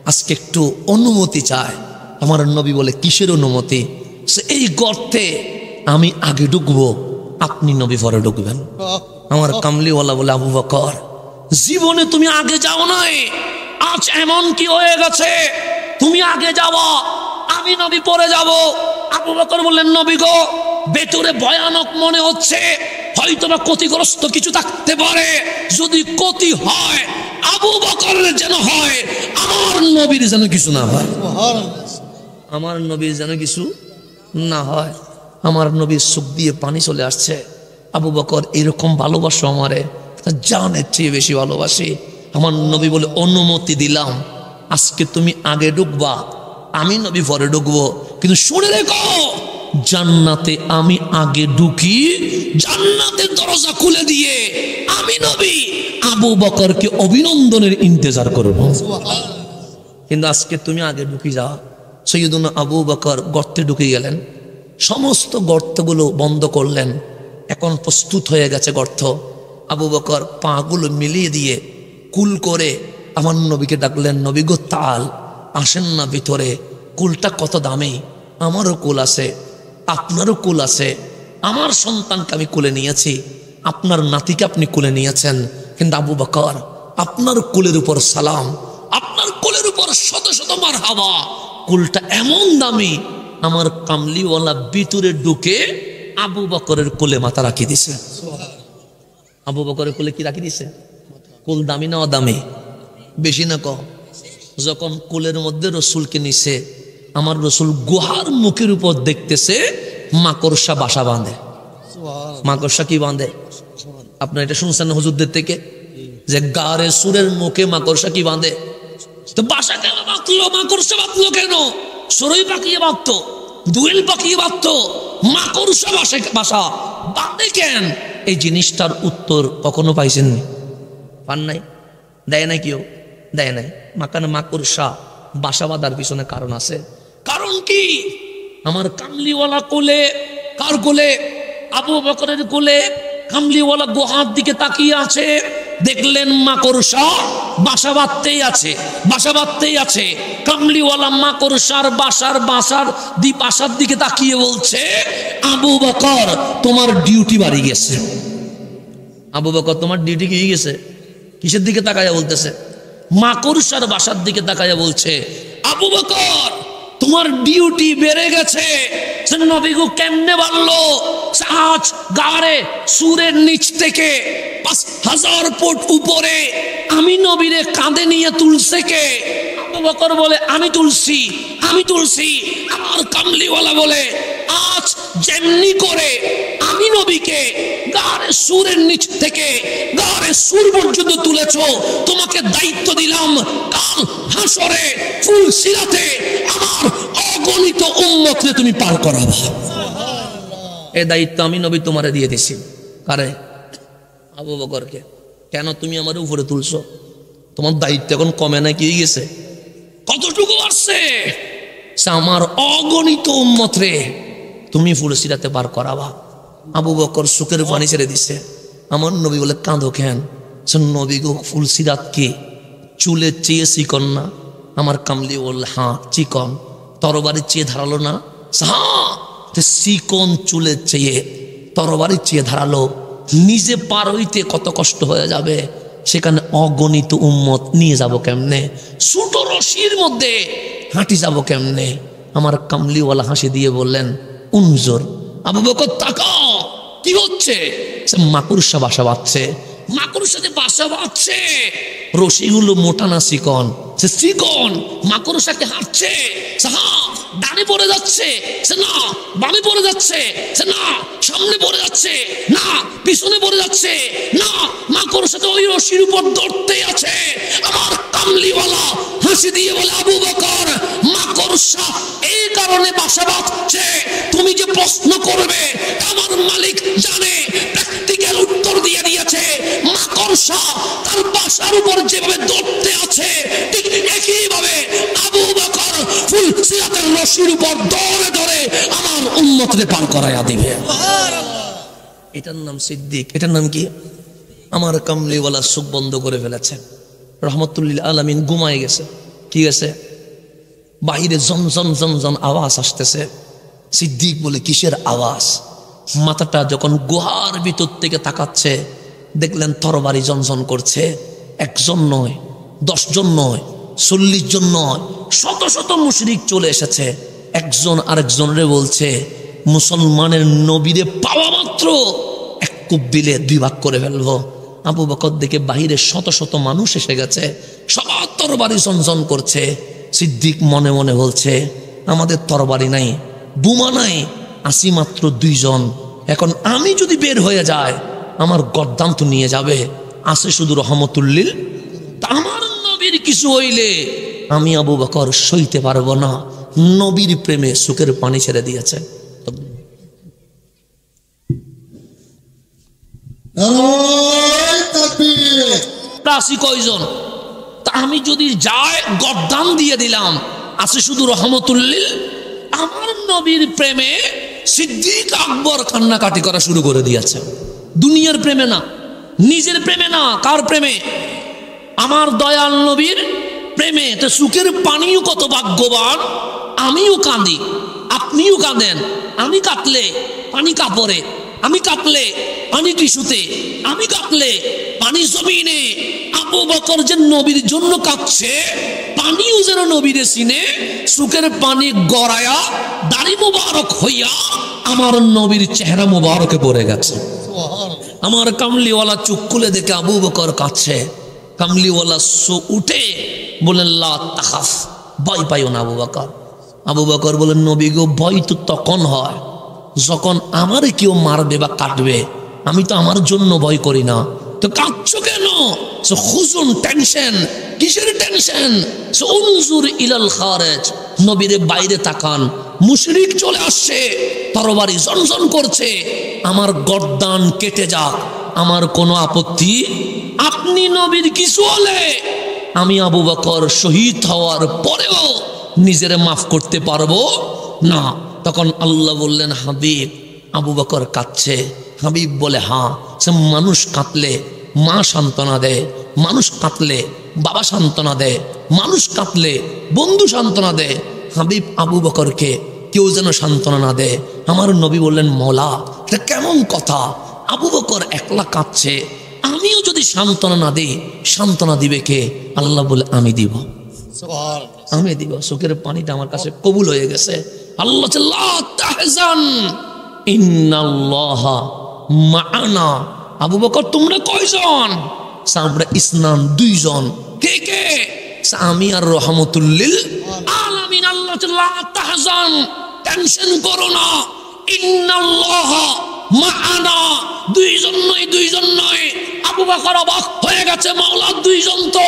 আজকে একটু অনুমতি চায়। আমার নবী বলে, কিসের অনুমতি? এই গর্তে আমি আগে ঢুকবো, আপনি নবী পরে ঢুকবেন। আমার কামলিওয়ালা বলে, আবু বকর, জীবনে তুমি আগে যাও নাই, আজ এমন কি হয়ে গেছে তুমি আগে যাওয়া, আমি নবী পরে যাব? আবু বকর বললেন, নবী গো, ভেতরে ভয়ানক মনে হচ্ছে, হয়তো বা ক্ষতিগ্রস্ত কিছু থাকতে পারে। যদি ক্ষতি হয় আবু বকরের যেন হয়, আমার নবীর যেন কিছু না হয়। আমার নবীর যেন কিছু না হয়। আমার নবীর চোখ দিয়ে পানি চলে আসছে। আবু বকর, এরকম ভালোবাসো আমারে? জানের চেয়ে বেশি ভালোবাসি। আমার নবী বলে, অনুমতি দিলাম, আজকে তুমি আগে ঢুকবা, আমি নবী পরে ঢুকবো। কিন্তু শুনে রেখো, জান্নাতে আমি আগে ঢুকি, জান্নাতের দরজা খুলে দিয়ে আমি নবী আবু বকরকে অভিনন্দনের ইন্তজার করব। কিন্তু আজকে তুমি আগে ঢুকি যাও। সৈয়দুনা আবু বকর গর্তে ঢুকে গেলেন, সমস্ত গর্তগুলো বন্ধ করলেন। এখন প্রস্তুত হয়ে গেছে গর্ত। আবু বকর পাগুলো মিলিয়ে দিয়ে কুল করে আমার নবীকে ডাকলেন, নবী গো, তাল আসেন না ভিতরে। কুলটা কত দামি, আমারও কুল আছে, আপনারও কুল আছে। আমার সন্তানকে আমি কুলে নিয়েছি, আপনার নাতিকে আপনি কুলে নিয়েছেন, কিন্তু আবু বকর, আপনার কুলের উপর সালাম, আপনার কুলের উপর শত শত মারহাবা। কুলটা এমন দামি, আমার কামলিওয়ালা ভিতরে ঢুকে আবু বকরের কোলে মাথা রাখি দিছে। আবু বকরের কোলে কি রাখি দিছে? কুল দামি না অদামি? বেশি না কম? যখন কুলের মধ্যে রসুলকে নিছে, আমার রসুল গুহার মুখের উপর দেখতেছে মাকড়সা বাসা বাঁধে। মাকড়সা কি বাঁধে? আপনার এটা শুনছেন না হুজুরদের থেকে, যে গারে সুরের মুখে মাকড়সা কি বাঁধে? তো বাসা কেন বাঁধলো? মাকড়সা বাঁধলো কেন? সরই পাকিয়ে বাঁধতো, দুয়েল পাকিয়ে বাঁধতো, মাকড়সা বাসা বাঁধে কেন? এই জিনিসটার উত্তর কখনো পাইছেন? পান নাই? দেয় নাই? কেউ দেয় নাই? মাকড়সা বাসা বাঁধার পিছনে কারণ আছে। কারণ কি? আমার কামলিওয়ালা কোলে, কার কোলে? আবু বকরের কোলে। কামলিওয়ালা গুহার দিকে তাকিয়ে আছে, দেখলেন মাকড়সা বাসা বাঁধতেই আছে, বাসা বাঁধতেই আছে। কামলিওয়ালা মাকড়সার বাসার দিকে তাকিয়ে বলছে, আবু বকর, তোমার ডিউটি বাড়ি গেছে। আবু বকর, তোমার ডিউটি কি হয়ে গেছে? কিসের দিকে তাকাইয়া বলতেছে? মাকড়সার বাসার দিকে তাকাইয়া বলছে, আবু বকর, তোমার ডিউটি বেড়ে গেছে। নবী গো, কেমনে বাড়লো? আজ গাড়ে সুরের নিচ থেকে 5000 ফুট উপরে আমি নবীরে কাঁধে নিয়ে তুলছে কে? আবু বকর বলে, আমি তুলছি, আমি তুলছি। আমার কামলিওয়ালা বলে, আজ যেমনি করে আমি নবীকে গাড়ে সুরের নিচ থেকে গাড়ে সুর পর্যন্ত তুলেছ, তোমাকে দায়িত্ব দিলাম, কাল হাসরে ফুলসিরাতে আমার অগণিত উম্মতকে তুমি পার করাবা। এই দায়িত্ব আমি নবী তোমারে দিয়ে দিছি। কারে? আবু বকরকে। কেন তুমি আমার উপরে তুলছো? তোমার দায়িত্ব এখন কমে না, কি গেছে? কতটুকু আসছে? আমার অগণিত উম্মত রে তুমি ফুলসিরাতে পার করাবা। আবু বকর সুখের পানি ছেড়ে দিছে। আমার নবী বলে, কাঁদো কেন? নবী গো, ফুলসিরাত কি চুলে চেয়ে চিকন না? আমার কামলি বলল হ্যাঁ চিকন। তরবারি চেয়ে ধারালো না? হ্যাঁ। চিকন চুলে চেয়ে তরবারি চেয়ে ধারালো। নিজে পার হইতে কত কষ্ট হয়ে যাবে, সেখানে অগণিত উম্মত নিয়ে যাব কেমনে? ছোট রশির মধ্যে হাঁটি যাব কেমনে? আমার কামলিওয়ালা হাসি দিয়ে বললেন উনজুর। আবু বকর তাকাও, কি হচ্ছে? সে মাকড়সা বাসা বাঁধছে। মাকড়সাতে বাসা বাঁধছে, রশিগুলো মোটা না চিকন? সে চিকন। মাকড়সাকে হাঁটছে, ডানে পড়ে যাচ্ছে, সে না বামে পড়ে যাচ্ছে, সে না সামনে পড়ে যাচ্ছে, না পিছনে পড়ে যাচ্ছে, না মাকড়সাতে ওই রশির উপর দৌড়তে আছে। আমার কামলিওয়ালা হাসি দিয়ে বলে আবু বকর, মাকড়সা এই কারণে বাসা বাঁধছে, তুমি যে প্রশ্ন করবে আমার মালিক জানে। প্র্যাকটিক্যাল উত্তর দিয়ে দিয়েছে, মাকড়সা তার বাসার উপর যেভাবে দৌড়তে আছে ঠিক একইভাবে আবু বকর ফুলসিরাতের রশির উপর দৌড়ে দৌড়ে আমার উম্মতকে পার করাইয়া দিবে। এটার নাম সিদ্দিক। এটার নাম কি? আমার কামলিওয়ালা চোখ বন্ধ করে ফেলেছে। রহমতুল্লিল আলামিন ঘুমায় গেছে। কি গেছে? বাহিরে জমজম জমজম আওয়াজ আসতেছে। সিদ্দিক বলে কিসের আওয়াজ? মাথাটা যখন গুহার ভিতর থেকে তাকাচ্ছে, দেখলেন তরবারি জনজন করছে। একজন নয়, 10 জন নয়, 40 জন নয়, শত শত মুশরিক চলে এসেছে। একজন আরেকজনরে বলছে, মুসলমানের নবীরে পাওয়া মাত্র এক কূপ বিলে 2 ভাগ করে ফেলবো। আবু বকর দেখে বাহিরে শত শত মানুষ এসে গেছে, সবার তরবারি জনজন করছে। সিদ্দিক মনে মনে বলছে, আমাদের তরবারি নাই, বোমা নাই, আসি মাত্র 2 জন। এখন আমি যদি বের হয়ে যায় আমার গর্দান তো নিয়ে যাবে, আসে শুধু রহমতুল্লিল। আমার নবীর কিছু হইলে আমি আবু বকর সইতে পারবো না। নবীর প্রেমে সুখের পানি ছেড়ে দিয়েছে। আসি কয়জন? তা আমি যদি যাই গর্দান দিয়ে দিলাম, আসে শুধু রহমতুল্লিল। আমার নবীর প্রেমে সিদ্দিক আকবর কান্নাকাটি করা শুরু করে দিয়েছে। দুনিয়ার প্রেমে না, নিজের প্রেমে না। কার প্রেমে? আমার দয়াল নবীর প্রেমে। তো সুখের পানিও কত ভাগ্যবান। আমিও কাঁদি, আপনিও কাঁদেন। আমি কাঁদলে পানি কাপড়ে, আমি কাঁদলে পানি টিস্যুতে, আমি কাঁদলে পানি জমিনে। আবু বকর যে নবীর জন্য কাঁদছে, পানিও যেন নবীরে চিনে। সুখের পানি গড়ায়া দাড়ি মুবারক হইয়া আমার নবীর চেহারা মুবারকে পড়ে গেছে। আমার কামলিওয়ালা চোখ খুলে দেখে আবু বকর কাঁদছে। কামলিওয়ালা উঠে বলেন লা তাখাফ, ভয় পাইও না আবু বকর। আবু বকর বলেন নবী গো, ভয় তো তখন হয় যখন আমারে কেউ মারবে বা কাটবে। আমি তো আমার জন্য ভয় করি না। তো কাঁদছো কেন? হুজুন, টেনশন। কিসের টেনশন? উনজুর ইলাল খারেজ, নবীরে বাইরে তাকান, মুশরিক চলে আসছে, তরবারি জনজন করছে। আমার গর্দান কেটে যাক, আমার কোনো আপত্তি। আপনি নবীর কিছু হলে আমি আবু বকর শহীদ হওয়ার পরেও নিজেরে মাফ করতে পারবো না। তখন আল্লাহ বললেন হাবিব, আবু বকর কাঁদছে। হাবিব বলে হ্যাঁ, সে মানুষ কাঁদলে মা সান্ত্বনা দেয়, মানুষ কাঁদলে বাবা সান্ত্বনা দেয়, মানুষ কাঁদলে বন্ধু সান্ত্বনা দেয়। হাবিব আবু বকরকে কেউ যেন সান্ত্বনা না দেয়। আমার নবী বললেন মওলা, এটা কেমন কথা? আবু বকর একলা কাঁদছে, আমিও যদি সান্ত্বনা না দিই সান্ত্বনা দিবে কে? আল্লাহ বলে আমি দিব, আমি দিব। চোখের পানিটা আমার কাছে কবুল হয়ে গেছে। আল্লাহ লা তাহজান ইন্নাল্লাহা মা'ানা। আবু বকর তোমরা কয়জন? আমরা ইসনান, 2 জন। কে কে? আমি আর রহমতুল্লিল আলামিন। আল্লাহ লা তাহজান, টেনশন করো না, ইন্নাল্লাহা মা'ানা। 2 জন নয়, 2 জন নয়। আবু বকর অবাক হয়ে গেছে, মাওলা 2 জন তো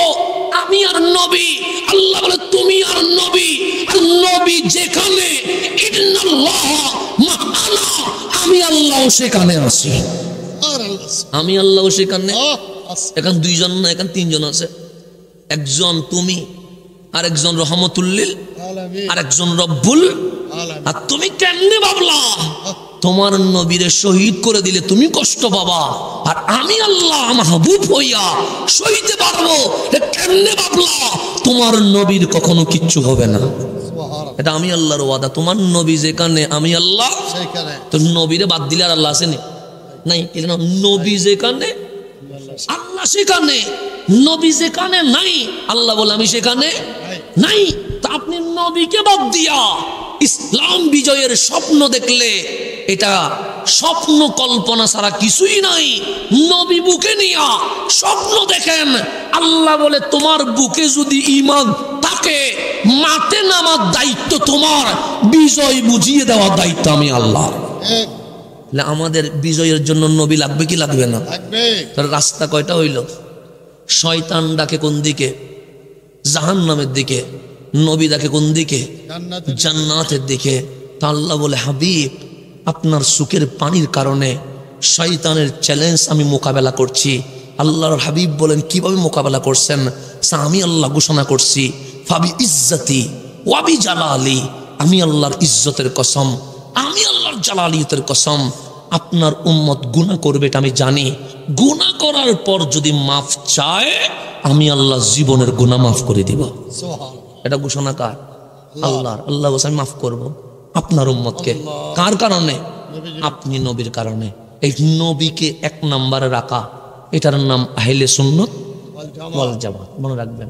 আমি আর নবী। আল্লাহ বলে তুমি আর নবী। আর নবী যেখানে, ইন্নাল্লাহা মা'ানা, আমি আল্লাহ সেখানে আছি। আমি আল্লাহ সেখানে। এখন 2 জন না, এখন 3 জন আছে। একজন তুমি, আর একজন রহমতুল্লিল, আর একজন রব্বুল। আর তুমি কেমনে ভাবলা তোমার নবীরে শহীদ করে দিলে তুমি কষ্ট পাবা, আর আমি আল্লাহ মাহবুব হইয়া সইতে পারবো। কেমনে ভাবলা? তোমার নবীর কখনো কিচ্ছু হবে না, এটা আমি আল্লাহর ওয়াদা। তোমার নবী যেখানে আমি আল্লাহ সেখানে। তো নবীরে বাদ দিলে আর আল্লাহ আসেনি নাই? নবী যেখানে আল্লাহ সেখানে, নবী যেখানে নাই আল্লাহ বলে আমি সেখানে নাই। তা আপনি নবীকে বাদ দিয়া ইসলাম বিজয়ের স্বপ্ন দেখলে এটা স্বপ্ন কল্পনা ছাড়া কিছুই নাই। নবী বুকে নিয়া স্বপ্ন দেখেন, আল্লাহ বলে তোমার বুকে যদি ঈমান থাকে মাঠে নামার দায়িত্ব তোমার, বিজয় বুঝিয়ে দেওয়ার দায়িত্ব আমি আল্লাহ। আমাদের বিজয়ের জন্য নবী লাগবে কি লাগবে না? তার রাস্তা কয়টা হইল? শয়তান ডাকে কোন দিকে? জাহান্নামের দিকে। নবী ডাকে কোন দিকে? জান্নাতের দিকে। তা আল্লাহ বলে হাবিব আপনার সুখের পানির কারণে শয়তানের চ্যালেঞ্জ আমি মোকাবেলা করছি। আল্লাহর হাবিব বলেন কিভাবে মোকাবেলা করছেন? আমি আল্লাহ ঘোষণা করছি ফাবি ইজ্জতি ওয়াবি জালালি, আমি আল্লাহর ইজ্জতের কসম, আমি আল্লাহর জালালিয়তের কসম, আপনার উম্মত গুনাহ করবে এটা আমি জানি। গুনাহ করার পর যদি মাফ চায় আমি আল্লাহ জীবনের গুনাহ মাফ করে দিব। এটা ঘোষণা কার? আল্লাহর। আল্লাহ বলে আমি মাফ করব আপনার উম্মতকে। কার কারণে? আপনি নবীর কারণে। এই নবীকে এক নম্বরে রাখা, এটার নাম আহলে সুন্নাত ওয়াল জামাত। মনে রাখবেন।